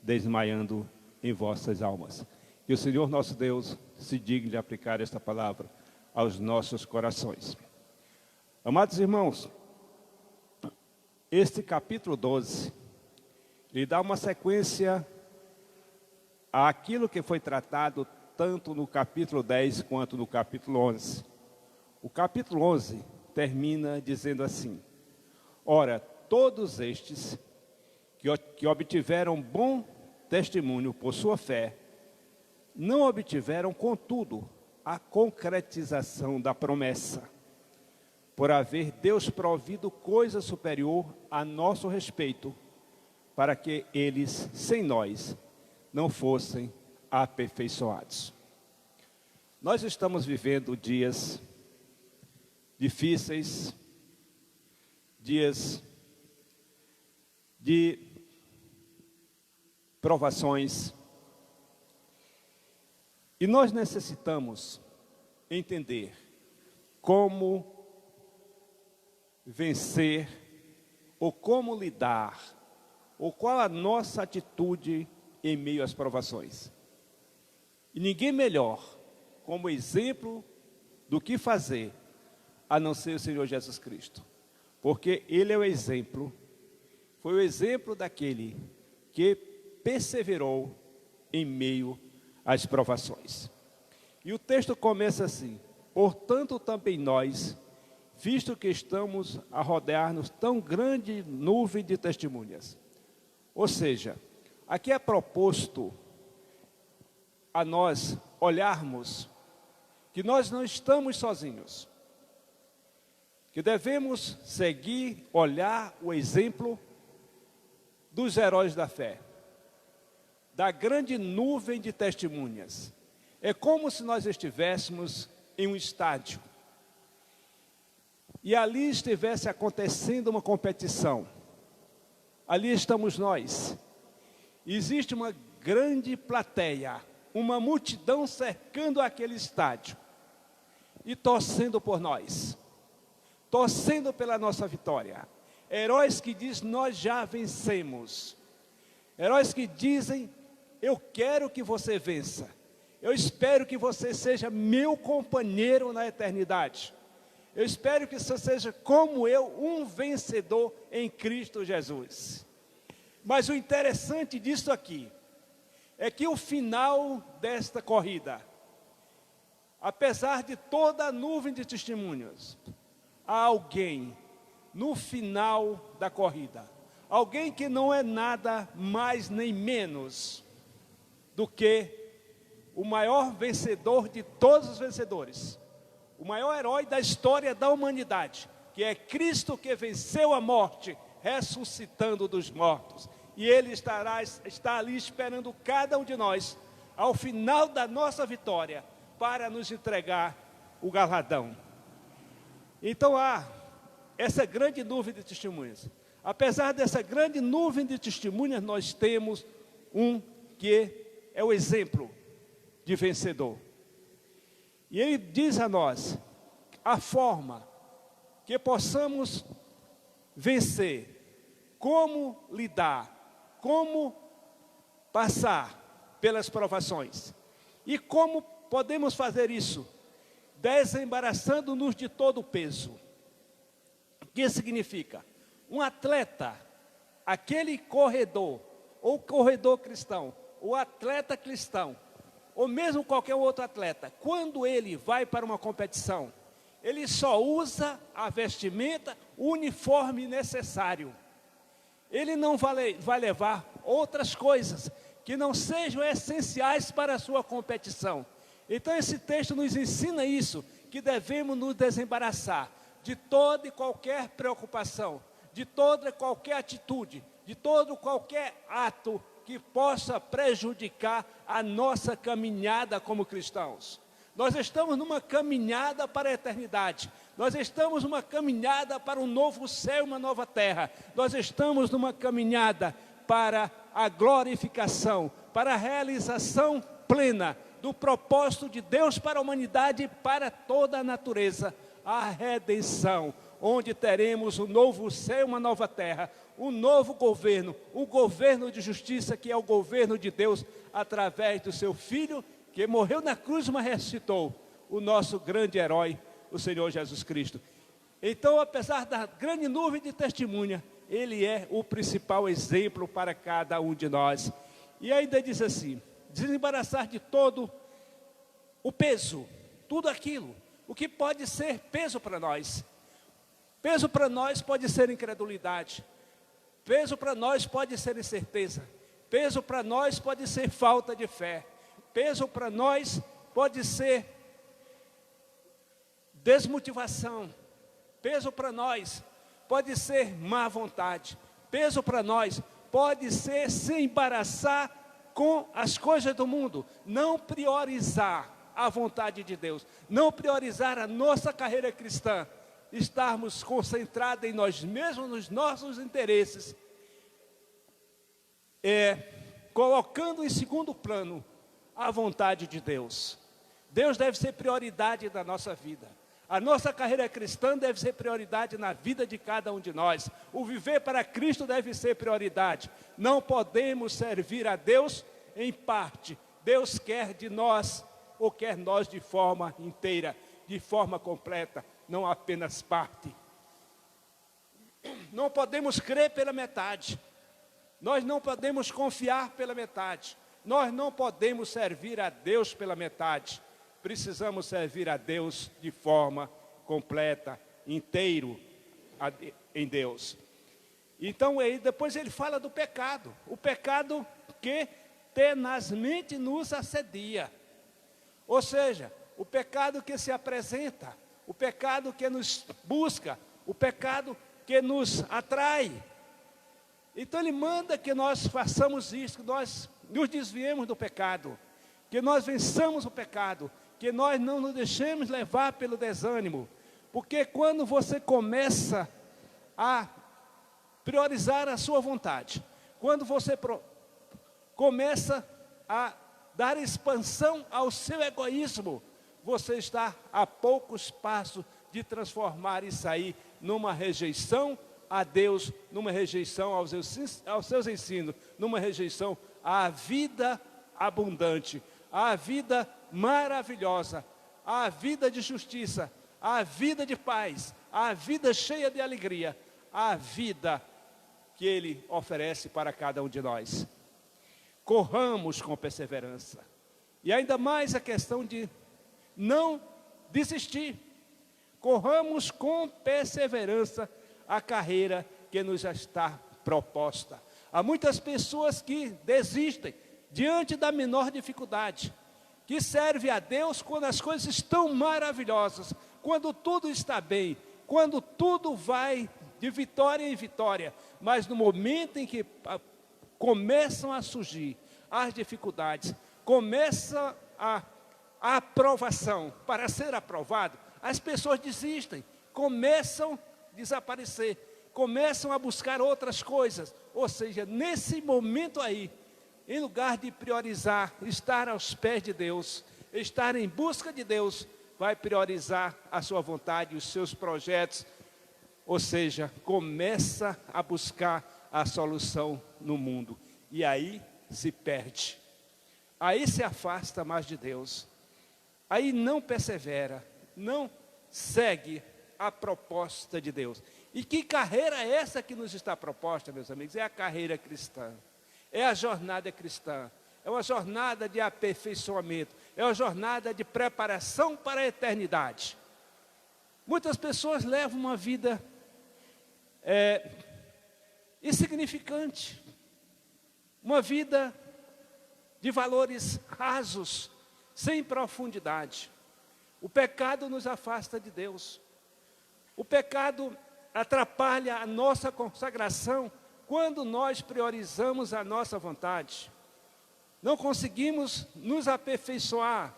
desmaiando em vossas almas. Que o Senhor nosso Deus se digne de aplicar esta palavra aos nossos corações. Amados irmãos, este capítulo 12, lhe dá uma sequência àquilo que foi tratado tanto no capítulo 10 quanto no capítulo 11. O capítulo 11 termina dizendo assim: ora, todos estes que obtiveram bom testemunho por sua fé, não obtiveram, contudo, a concretização da promessa, por haver Deus provido coisa superior a nosso respeito, para que eles, sem nós, não fossem aperfeiçoados. Nós estamos vivendo dias difíceis, dias de provações, e nós necessitamos entender como vencer, ou como lidar, ou qual a nossa atitude em meio às provações. E ninguém melhor como exemplo do que fazer, a não ser o Senhor Jesus Cristo. Porque Ele é o exemplo, foi o exemplo daquele que perseverou em meio às provações. E o texto começa assim: portanto também nós, visto que estamos a rodear-nos tão grande nuvem de testemunhas. Ou seja, aqui é proposto a nós olharmos que nós não estamos sozinhos, que devemos seguir, olhar o exemplo dos heróis da fé, da grande nuvem de testemunhas. É como se nós estivéssemos em um estádio e ali estivesse acontecendo uma competição. Ali estamos nós, existe uma grande plateia, uma multidão cercando aquele estádio e torcendo por nós, torcendo pela nossa vitória. Heróis que dizem, nós já vencemos. Heróis que dizem, eu quero que você vença. Eu espero que você seja meu companheiro na eternidade. Eu espero que você seja como eu, um vencedor em Cristo Jesus. Mas o interessante disso aqui é que o final desta corrida, apesar de toda a nuvem de testemunhas, há alguém no final da corrida, alguém que não é nada mais nem menos do que o maior vencedor de todos os vencedores, o maior herói da história da humanidade, que é Cristo, que venceu a morte, ressuscitando dos mortos. E Ele está ali esperando cada um de nós, ao final da nossa vitória, para nos entregar o galardão. Então há essa grande nuvem de testemunhas. Apesar dessa grande nuvem de testemunhas, nós temos um que é o exemplo de vencedor. E ele diz a nós a forma que possamos vencer, como lidar, como passar pelas provações. E como podemos fazer isso? Desembaraçando-nos de todo o peso. O que significa? Um atleta, aquele corredor, ou corredor cristão, o atleta cristão, ou mesmo qualquer outro atleta, quando ele vai para uma competição, ele só usa a vestimenta, o uniforme necessário. Ele não vai levar outras coisas que não sejam essenciais para a sua competição. Então esse texto nos ensina isso, que devemos nos desembaraçar de toda e qualquer preocupação, de toda e qualquer atitude, de todo qualquer ato que possa prejudicar a nossa caminhada como cristãos. Nós estamos numa caminhada para a eternidade. Nós estamos numa caminhada para um novo céu e uma nova terra. Nós estamos numa caminhada para a glorificação, para a realização plena do propósito de Deus para a humanidade e para toda a natureza, a redenção, onde teremos um novo céu e uma nova terra, um novo governo, um governo de justiça, que é o governo de Deus, através do seu Filho, que morreu na cruz, mas ressuscitou, o nosso grande herói, o Senhor Jesus Cristo. Então, apesar da grande nuvem de testemunha, Ele é o principal exemplo para cada um de nós. E ainda diz assim, desembaraçar de todo o peso, tudo aquilo, o que pode ser peso para nós. Peso para nós pode ser incredulidade, peso para nós pode ser incerteza, peso para nós pode ser falta de fé, peso para nós pode ser desmotivação, peso para nós pode ser má vontade, peso para nós pode ser se embaraçar com as coisas do mundo, não priorizar a vontade de Deus, não priorizar a nossa carreira cristã, estarmos concentrados em nós mesmos, nos nossos interesses, colocando em segundo plano a vontade de Deus. Deus deve ser prioridade da nossa vida. A nossa carreira cristã deve ser prioridade na vida de cada um de nós. O viver para Cristo deve ser prioridade. Não podemos servir a Deus em parte. Deus quer de nós, ou quer nós de forma inteira, de forma completa, não apenas parte. Não podemos crer pela metade. Nós não podemos confiar pela metade. Nós não podemos servir a Deus pela metade. Precisamos servir a Deus de forma completa, inteiro em Deus. Então, aí, depois ele fala do pecado. O pecado que tenazmente nos assedia. Ou seja, o pecado que se apresenta, o pecado que nos busca, o pecado que nos atrai. Então ele manda que nós façamos isso, que nós nos desviemos do pecado, que nós vençamos o pecado, que nós não nos deixemos levar pelo desânimo. Porque quando você começa a priorizar a sua vontade, quando você começa a dar expansão ao seu egoísmo, você está a poucos passos de transformar isso aí numa rejeição a Deus, numa rejeição aos seus ensinos, numa rejeição à vida abundante, à vida maravilhosa, à vida de justiça, à vida de paz, à vida cheia de alegria, à vida que Ele oferece para cada um de nós. Corramos com perseverança. E ainda mais a questão de não desistir. Corramos com perseverança a carreira que nos já está proposta. Há muitas pessoas que desistem diante da menor dificuldade, que servem a Deus quando as coisas estão maravilhosas, quando tudo está bem, quando tudo vai de vitória em vitória, mas no momento em que começam a surgir as dificuldades, começa a aprovação, para ser aprovado, as pessoas desistem, começam a desaparecer, começam a buscar outras coisas, ou seja, nesse momento aí, em lugar de priorizar, estar aos pés de Deus, estar em busca de Deus, vai priorizar a sua vontade, os seus projetos, ou seja, começa a buscar a solução no mundo, e aí se perde, aí se afasta mais de Deus, aí não persevera, não segue a proposta de Deus. E que carreira é essa que nos está proposta, meus amigos? É a carreira cristã, é a jornada cristã, é uma jornada de aperfeiçoamento, é uma jornada de preparação para a eternidade. Muitas pessoas levam uma vida insignificante, uma vida de valores rasos, sem profundidade. O pecado nos afasta de Deus. O pecado atrapalha a nossa consagração quando nós priorizamos a nossa vontade. Não conseguimos nos aperfeiçoar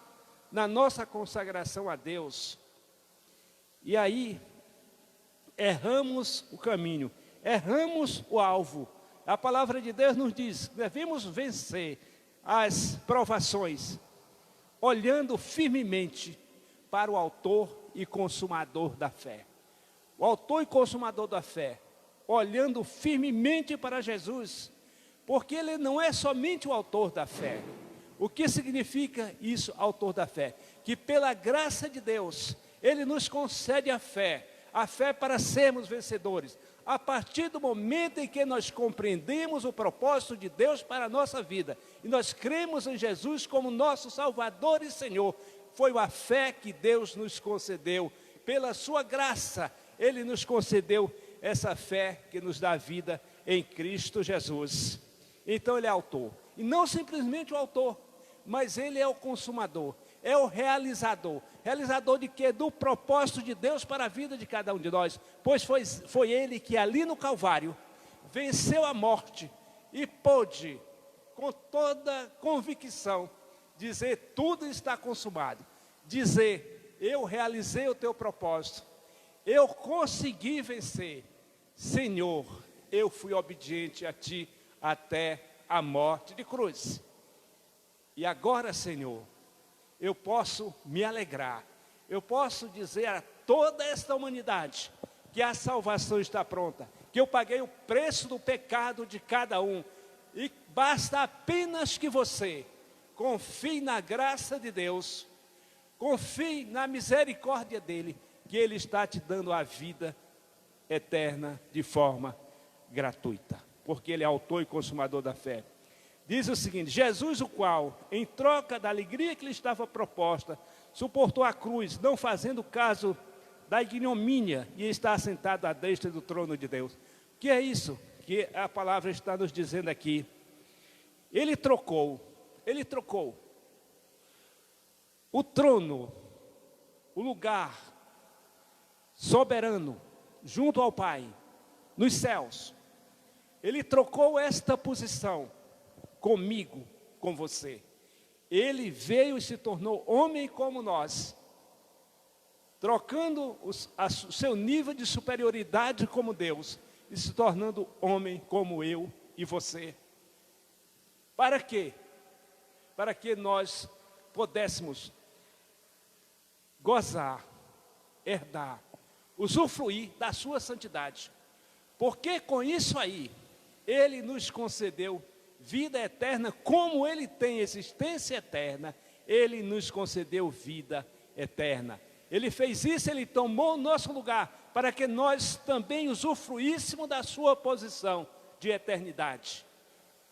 na nossa consagração a Deus. E aí, erramos o caminho, erramos o alvo. A palavra de Deus nos diz que devemos vencer as provações, olhando firmemente para o autor e consumador da fé. O autor e consumador da fé, olhando firmemente para Jesus, porque Ele não é somente o autor da fé. O que significa isso, autor da fé? Que pela graça de Deus, Ele nos concede a fé para sermos vencedores. A partir do momento em que nós compreendemos o propósito de Deus para a nossa vida, e nós cremos em Jesus como nosso Salvador e Senhor, foi a fé que Deus nos concedeu. Pela sua graça, Ele nos concedeu essa fé que nos dá vida em Cristo Jesus. Então Ele é autor, e não simplesmente o autor, mas Ele é o consumador, é o realizador. Realizador de quê? Do propósito de Deus para a vida de cada um de nós. Pois foi Ele que ali no Calvário venceu a morte e pôde, com toda convicção, dizer: tudo está consumado. Dizer: eu realizei o teu propósito, eu consegui vencer. Senhor, eu fui obediente a Ti até a morte de cruz. E agora, Senhor, eu posso me alegrar, eu posso dizer a toda esta humanidade que a salvação está pronta, que eu paguei o preço do pecado de cada um, e basta apenas que você confie na graça de Deus, confie na misericórdia dEle, que Ele está te dando a vida eterna de forma gratuita, porque Ele é autor e consumador da fé. Diz o seguinte: Jesus, o qual, em troca da alegria que lhe estava proposta, suportou a cruz, não fazendo caso da ignomínia, e está sentado à destra do trono de Deus. O que é isso que a palavra está nos dizendo aqui? Ele trocou o trono, o lugar soberano, junto ao Pai, nos céus. Ele trocou esta posição comigo, com você. Ele veio e se tornou homem como nós, trocando o seu nível de superioridade como Deus, e se tornando homem como eu e você. Para quê? Para que nós pudéssemos gozar, herdar, usufruir da sua santidade. Porque com isso aí, Ele nos concedeu vida eterna, como Ele tem existência eterna, Ele nos concedeu vida eterna. Ele fez isso, Ele tomou o nosso lugar, para que nós também usufruíssemos da sua posição de eternidade.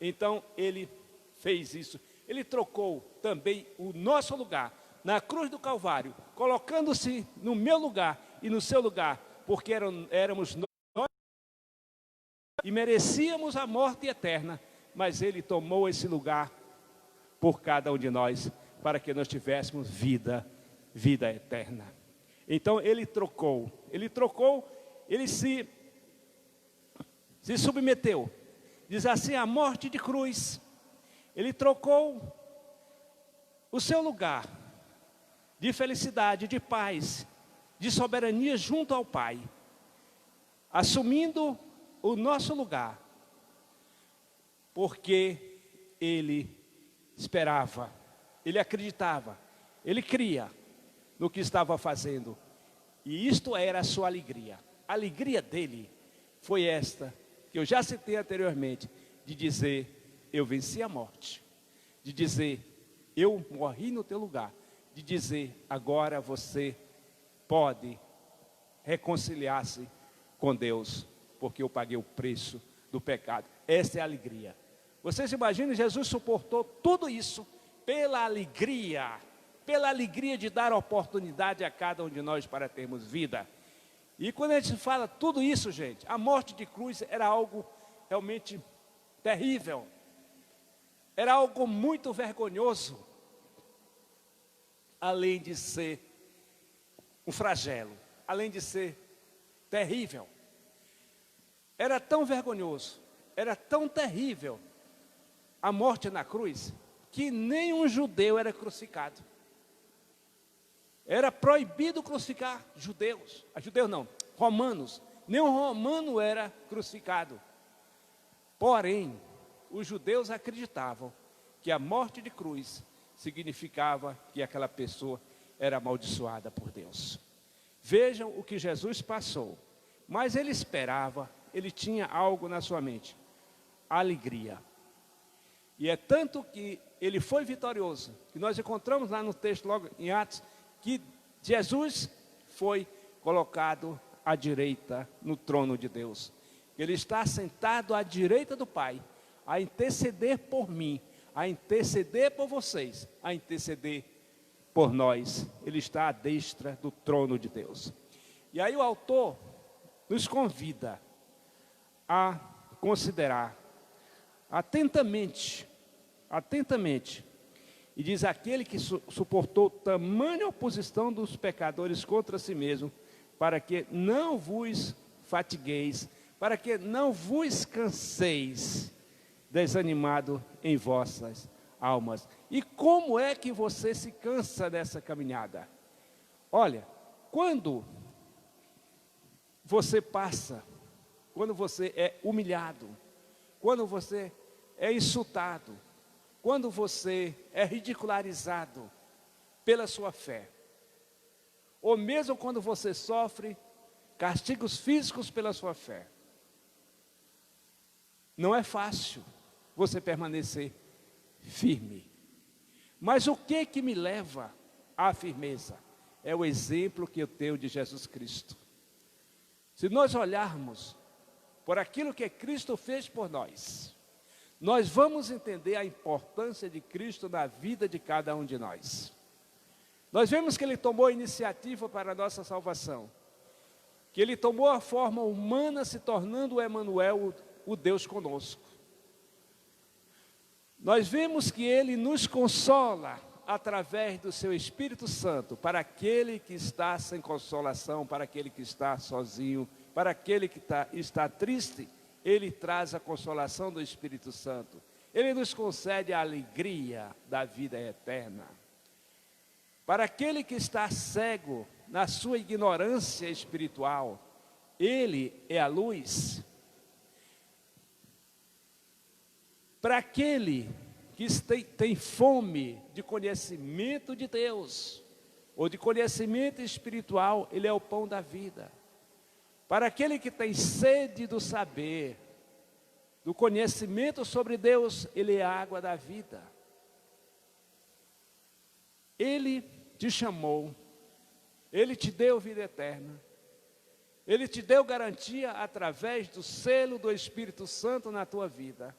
Então, Ele fez isso. Ele trocou também o nosso lugar na cruz do Calvário, colocando-se no meu lugar e no seu lugar, porque éramos nós e merecíamos a morte eterna, mas Ele tomou esse lugar por cada um de nós, para que nós tivéssemos vida eterna. Então Ele se submeteu, diz assim, a morte de cruz. Ele trocou o seu lugar de felicidade, de paz, de soberania junto ao Pai, assumindo o nosso lugar, porque Ele esperava, Ele acreditava, Ele cria no que estava fazendo, e isto era a sua alegria. A alegria dele foi esta, que eu já citei anteriormente, de dizer, eu venci a morte, de dizer, eu morri no teu lugar, de dizer, agora você pode reconciliar-se com Deus, porque eu paguei o preço do pecado. Essa é a alegria. Vocês imaginam, Jesus suportou tudo isso pela alegria de dar oportunidade a cada um de nós para termos vida. E quando a gente fala tudo isso, gente, a morte de cruz era algo realmente terrível, era algo muito vergonhoso, além de ser um flagelo, além de ser terrível. Era tão vergonhoso, era tão terrível a morte na cruz, que nenhum judeu era crucificado. Era proibido crucificar judeus, não, romanos. Nenhum romano era crucificado. Porém, os judeus acreditavam que a morte de cruz significava que aquela pessoa era amaldiçoada por Deus. Vejam o que Jesus passou, mas ele esperava, ele tinha algo na sua mente, alegria. E é tanto que ele foi vitorioso, que nós encontramos lá no texto, logo em Atos, que Jesus foi colocado à direita no trono de Deus. Ele está sentado à direita do Pai, a interceder por mim, a interceder por vocês, a interceder por nós. Ele está à destra do trono de Deus. E aí o autor nos convida a considerar atentamente, e diz, aquele que suportou tamanha oposição dos pecadores contra si mesmo, para que não vos fatigueis, para que não vos canseis, desanimado em vossas almas. E como é que você se cansa dessa caminhada? Olha, quando você passa, quando você é humilhado, quando você é insultado, quando você é ridicularizado pela sua fé, ou mesmo quando você sofre castigos físicos pela sua fé, não é fácil você permanecer firme. Mas o que me leva à firmeza? É o exemplo que eu tenho de Jesus Cristo. Se nós olharmos por aquilo que Cristo fez por nós, nós vamos entender a importância de Cristo na vida de cada um de nós. Nós vemos que Ele tomou a iniciativa para a nossa salvação, que Ele tomou a forma humana, se tornando o Emanuel, o Deus conosco. Nós vemos que Ele nos consola através do seu Espírito Santo, para aquele que está sem consolação, para aquele que está sozinho, para aquele que está triste, Ele traz a consolação do Espírito Santo. Ele nos concede a alegria da vida eterna. Para aquele que está cego na sua ignorância espiritual, Ele é a luz. Para aquele que tem fome de conhecimento de Deus, ou de conhecimento espiritual, ele é o pão da vida. Para aquele que tem sede do saber, do conhecimento sobre Deus, ele é a água da vida. Ele te chamou, ele te deu vida eterna, ele te deu garantia através do selo do Espírito Santo na tua vida.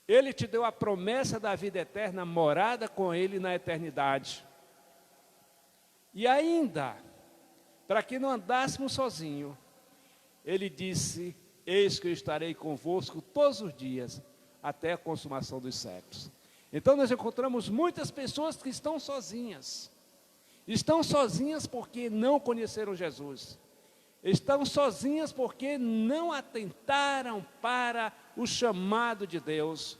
Ele te deu a promessa da vida eterna, morada com ele na eternidade. E ainda, para que não andássemos sozinhos, ele disse: eis que eu estarei convosco todos os dias, até a consumação dos séculos. Então nós encontramos muitas pessoas que estão sozinhas. Estão sozinhas porque não conheceram Jesus. Estão sozinhas porque não atentaram para o chamado de Deus,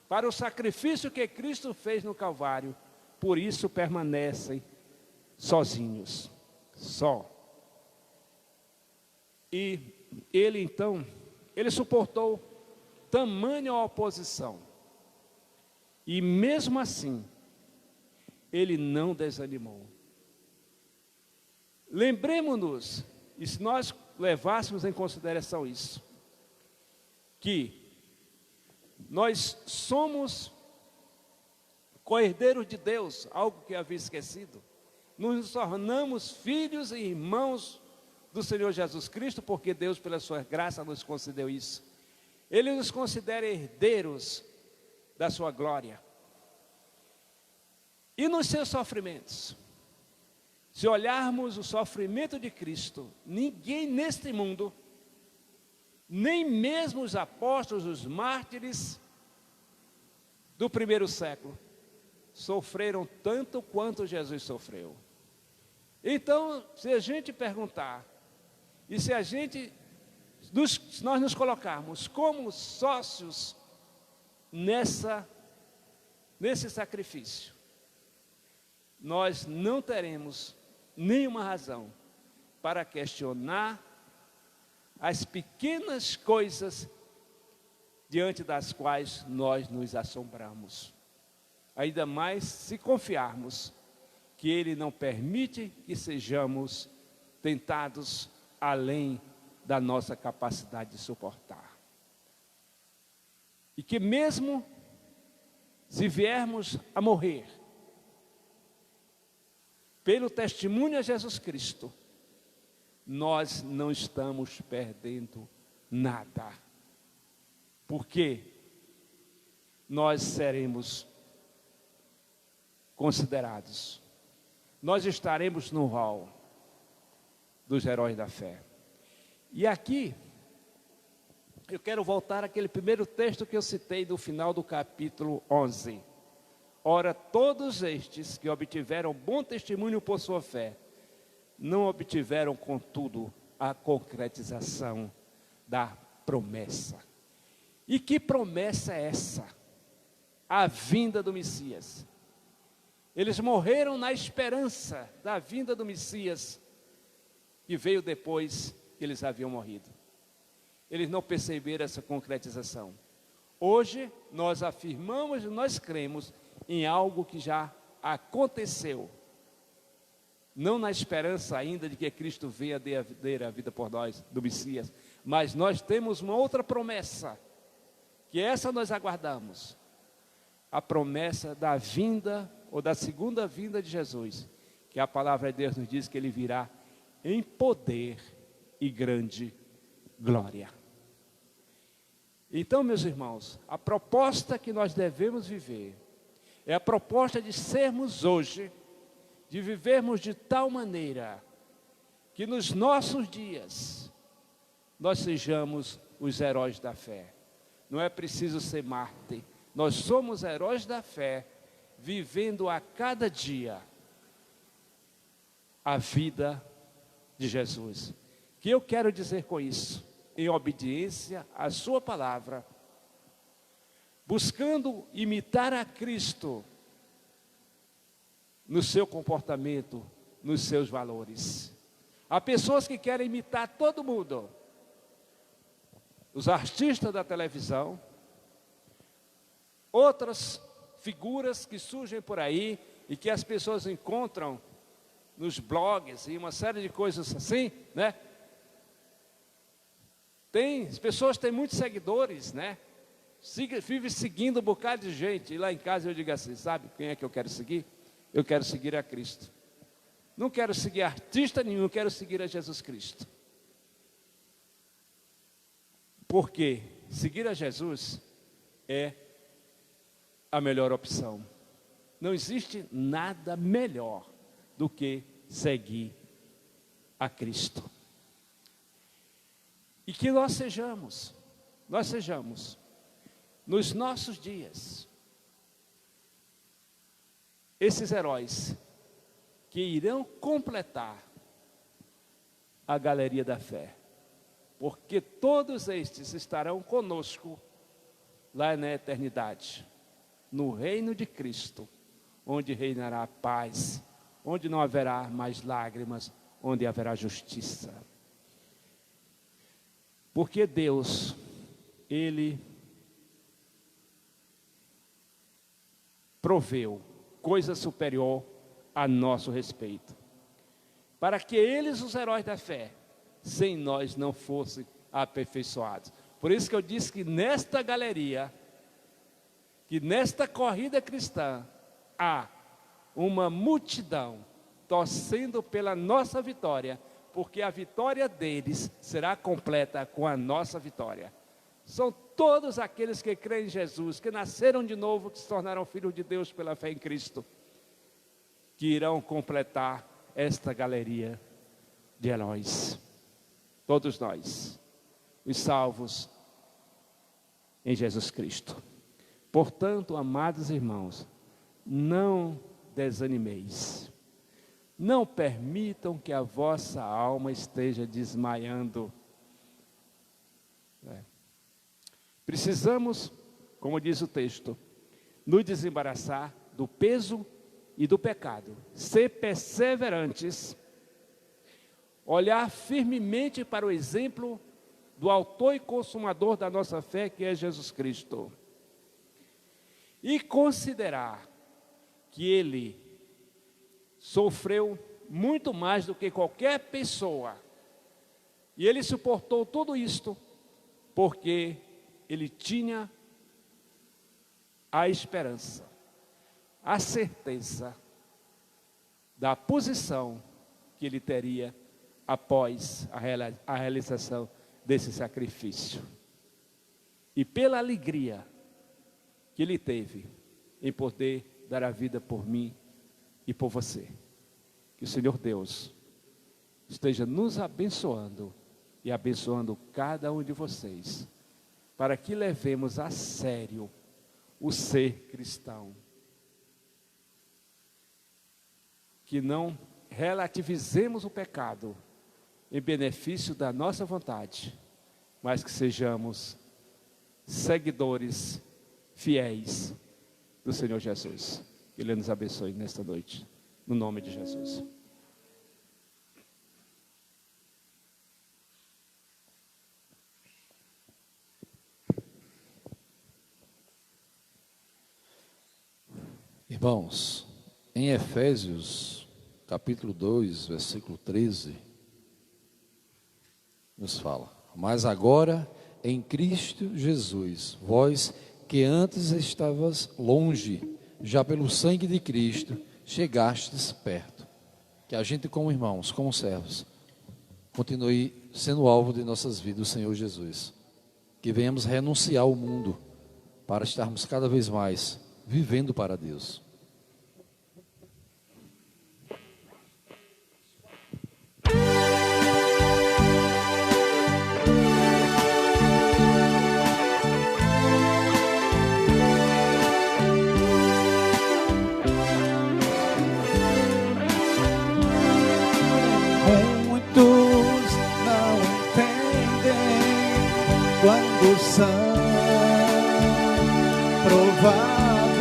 para o sacrifício que Cristo fez no Calvário. Por isso permanecem sozinhos, só. E ele então, ele suportou tamanha oposição. E mesmo assim, ele não desanimou. Lembremos-nos, e se nós levássemos em consideração isso, que nós somos co-herdeiros de Deus, algo que havia esquecido. Nos tornamos filhos e irmãos do Senhor Jesus Cristo, porque Deus, pela sua graça, nos concedeu isso. Ele nos considera herdeiros da sua glória. E nos seus sofrimentos, se olharmos o sofrimento de Cristo, ninguém neste mundo, nem mesmo os apóstolos, os mártires do primeiro século, sofreram tanto quanto Jesus sofreu. Então, se a gente perguntar, e se nós nos colocarmos como sócios nesse sacrifício, nós não teremos nenhuma razão para questionar as pequenas coisas diante das quais nós nos assombramos. Ainda mais se confiarmos que Ele não permite que sejamos tentados além da nossa capacidade de suportar. E que mesmo se viermos a morrer, pelo testemunho a Jesus Cristo, nós não estamos perdendo nada. Porque nós seremos considerados, nós estaremos no hall dos heróis da fé. E aqui, eu quero voltar àquele primeiro texto que eu citei do final do capítulo 11. Ora, todos estes que obtiveram bom testemunho por sua fé, não obtiveram, contudo, a concretização da promessa. E que promessa é essa? A vinda do Messias. Eles morreram na esperança da vinda do Messias, que veio depois que eles haviam morrido. Eles não perceberam essa concretização. Hoje, nós afirmamos e nós cremos em algo que já aconteceu. Não na esperança ainda de que Cristo venha dar a vida por nós, do Messias, mas nós temos uma outra promessa, que essa nós aguardamos. A promessa da vinda, ou da segunda vinda de Jesus, que a palavra de Deus nos diz que Ele virá em poder e grande glória. Então, meus irmãos, a proposta que nós devemos viver, é a proposta de sermos hoje, de vivermos de tal maneira, que nos nossos dias, nós sejamos os heróis da fé. Não é preciso ser mártir, nós somos heróis da fé, vivendo a cada dia a vida de Jesus. O que eu quero dizer com isso? Em obediência à sua palavra, buscando imitar a Cristo no seu comportamento, nos seus valores. Há pessoas que querem imitar todo mundo. Os artistas da televisão, outras figuras que surgem por aí e que as pessoas encontram nos blogs e uma série de coisas assim, né? As pessoas têm muitos seguidores, né? Vive seguindo um bocado de gente. E lá em casa eu digo assim, sabe quem é que eu quero seguir? Eu quero seguir a Cristo. Não quero seguir artista nenhum, quero seguir a Jesus Cristo. Porque seguir a Jesus é a melhor opção. Não existe nada melhor do que seguir a Cristo. E que nós sejamos, nos nossos dias, esses heróis que irão completar a galeria da fé. Porque todos estes estarão conosco lá na eternidade, no reino de Cristo, onde reinará a paz, onde não haverá mais lágrimas, onde haverá justiça. Porque Deus, Ele proveu coisa superior a nosso respeito, para que eles, os heróis da fé, sem nós não fossem aperfeiçoados. Por isso que eu disse que nesta galeria, que nesta corrida cristã, há uma multidão torcendo pela nossa vitória, porque a vitória deles será completa com a nossa vitória. São todos aqueles que creem em Jesus, que nasceram de novo, que se tornaram filhos de Deus pela fé em Cristo, que irão completar esta galeria de heróis. Todos nós, os salvos em Jesus Cristo. Portanto, amados irmãos, não desanimeis. Não permitam que a vossa alma esteja desmaiando. Precisamos, como diz o texto, nos desembaraçar do peso e do pecado, ser perseverantes, olhar firmemente para o exemplo do autor e consumador da nossa fé, que é Jesus Cristo, e considerar que Ele sofreu muito mais do que qualquer pessoa, e Ele suportou tudo isto, porque Ele tinha a esperança, a certeza da posição que Ele teria após a realização desse sacrifício. E pela alegria que Ele teve em poder dar a vida por mim e por você. Que o Senhor Deus esteja nos abençoando e abençoando cada um de vocês, para que levemos a sério o ser cristão. Que não relativizemos o pecado em benefício da nossa vontade, mas que sejamos seguidores fiéis do Senhor Jesus. Que Ele nos abençoe nesta noite, no nome de Jesus. Irmãos, em Efésios, capítulo 2, versículo 13, nos fala: mas agora, em Cristo Jesus, vós que antes estavas longe, já pelo sangue de Cristo, chegastes perto. Que a gente, como irmãos, como servos, continue sendo alvo de nossas vidas, o Senhor Jesus. Que venhamos renunciar ao mundo, para estarmos cada vez mais vivendo para Deus. Muitos não entendem quando são provados,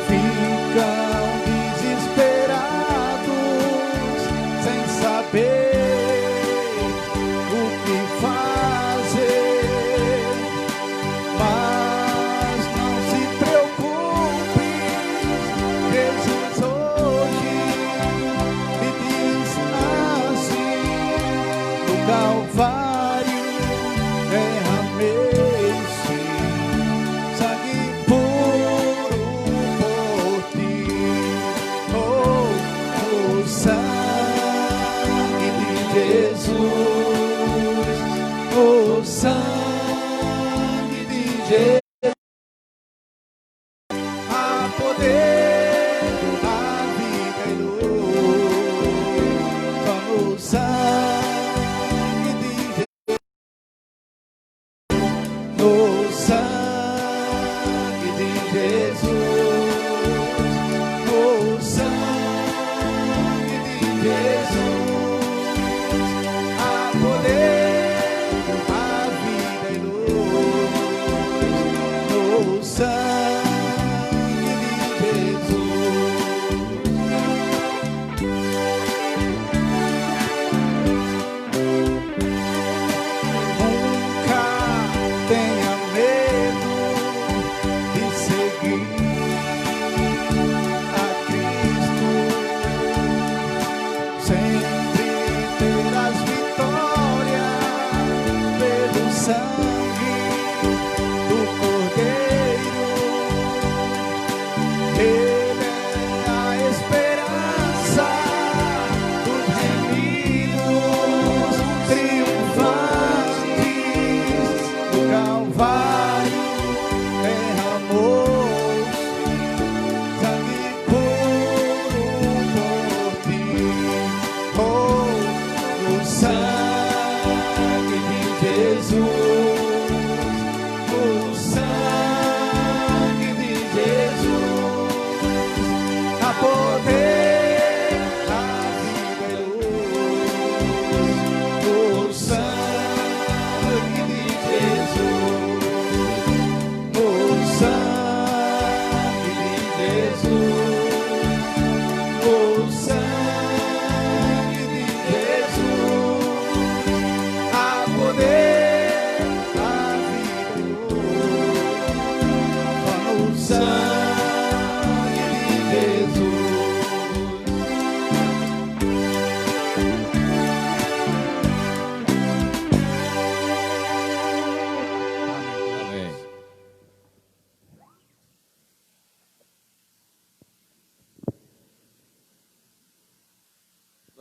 ficam desesperados, sem saber o que fazer, mas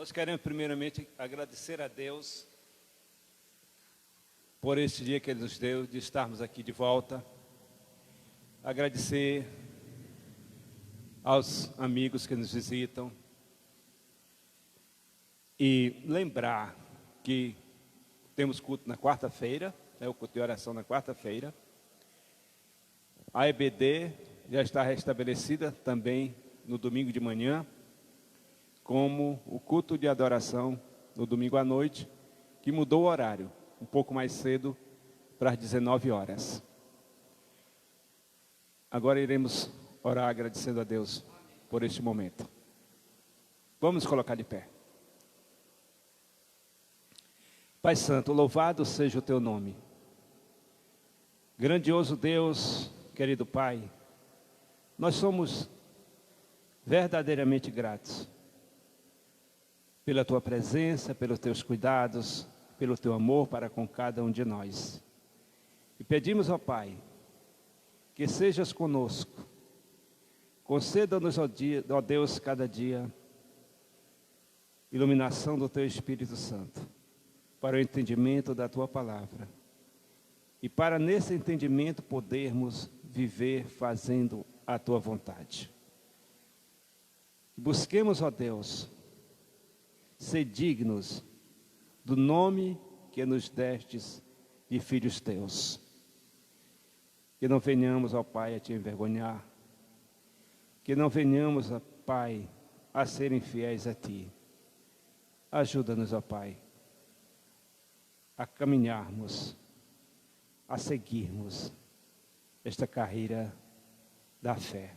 Nós queremos primeiramente agradecer a Deus por este dia que Ele nos deu, de estarmos aqui de volta. Agradecer aos amigos que nos visitam. E lembrar que temos culto na quarta-feira, o culto de oração na quarta-feira. A EBD já está restabelecida também no domingo de manhã, como o culto de adoração no domingo à noite, que mudou o horário, um pouco mais cedo, para as 19 horas. Agora iremos orar agradecendo a Deus por este momento. Vamos colocar de pé. Pai Santo, louvado seja o Teu nome. Grandioso Deus, querido Pai, nós somos verdadeiramente gratos pela Tua presença, pelos Teus cuidados, pelo Teu amor para com cada um de nós. E pedimos ao Pai, que sejas conosco, conceda-nos, ó Deus, cada dia, iluminação do Teu Espírito Santo, para o entendimento da Tua palavra. E para nesse entendimento podermos viver fazendo a Tua vontade. Busquemos, ó Deus, ser dignos do nome que nos destes de filhos Teus. Que não venhamos, ó Pai, a Te envergonhar. Que não venhamos, ó Pai, a ser infiéis a Ti. Ajuda-nos, ó Pai, a caminharmos, a seguirmos esta carreira da fé.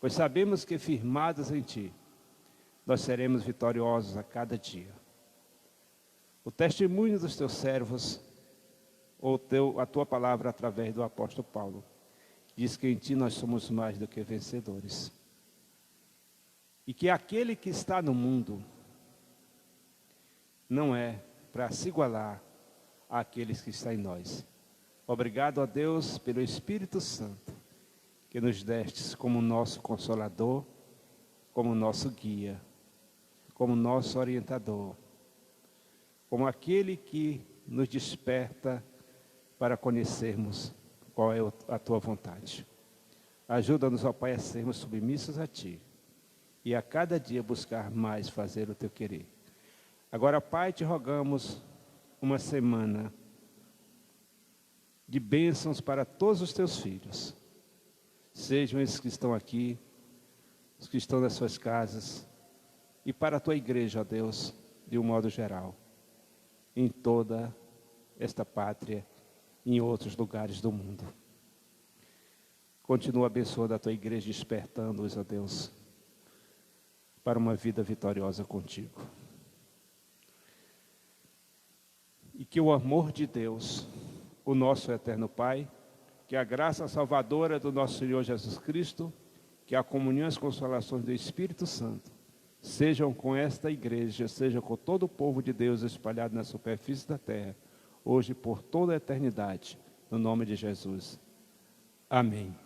Pois sabemos que firmados em Ti, nós seremos vitoriosos a cada dia. O testemunho dos Teus servos, a Tua palavra através do apóstolo Paulo, diz que em Ti nós somos mais do que vencedores. E que aquele que está no mundo não é para se igualar àqueles que estão em nós. Obrigado a Deus pelo Espírito Santo, que nos destes como nosso Consolador, como nosso guia, como nosso orientador, como aquele que nos desperta para conhecermos qual é a Tua vontade. Ajuda-nos, ó Pai, a sermos submissos a Ti e a cada dia buscar mais fazer o Teu querer. Agora, Pai, Te rogamos uma semana de bênçãos para todos os Teus filhos, sejam esses que estão aqui, os que estão nas suas casas, e para a Tua igreja, ó Deus, de um modo geral, em toda esta pátria, em outros lugares do mundo. Continua abençoando a Tua igreja, despertando-os, ó Deus, para uma vida vitoriosa contigo. E que o amor de Deus, o nosso eterno Pai, que a graça salvadora do nosso Senhor Jesus Cristo, que a comunhão e as consolações do Espírito Santo, sejam com esta igreja, sejam com todo o povo de Deus espalhado na superfície da terra, hoje e por toda a eternidade, no nome de Jesus. Amém.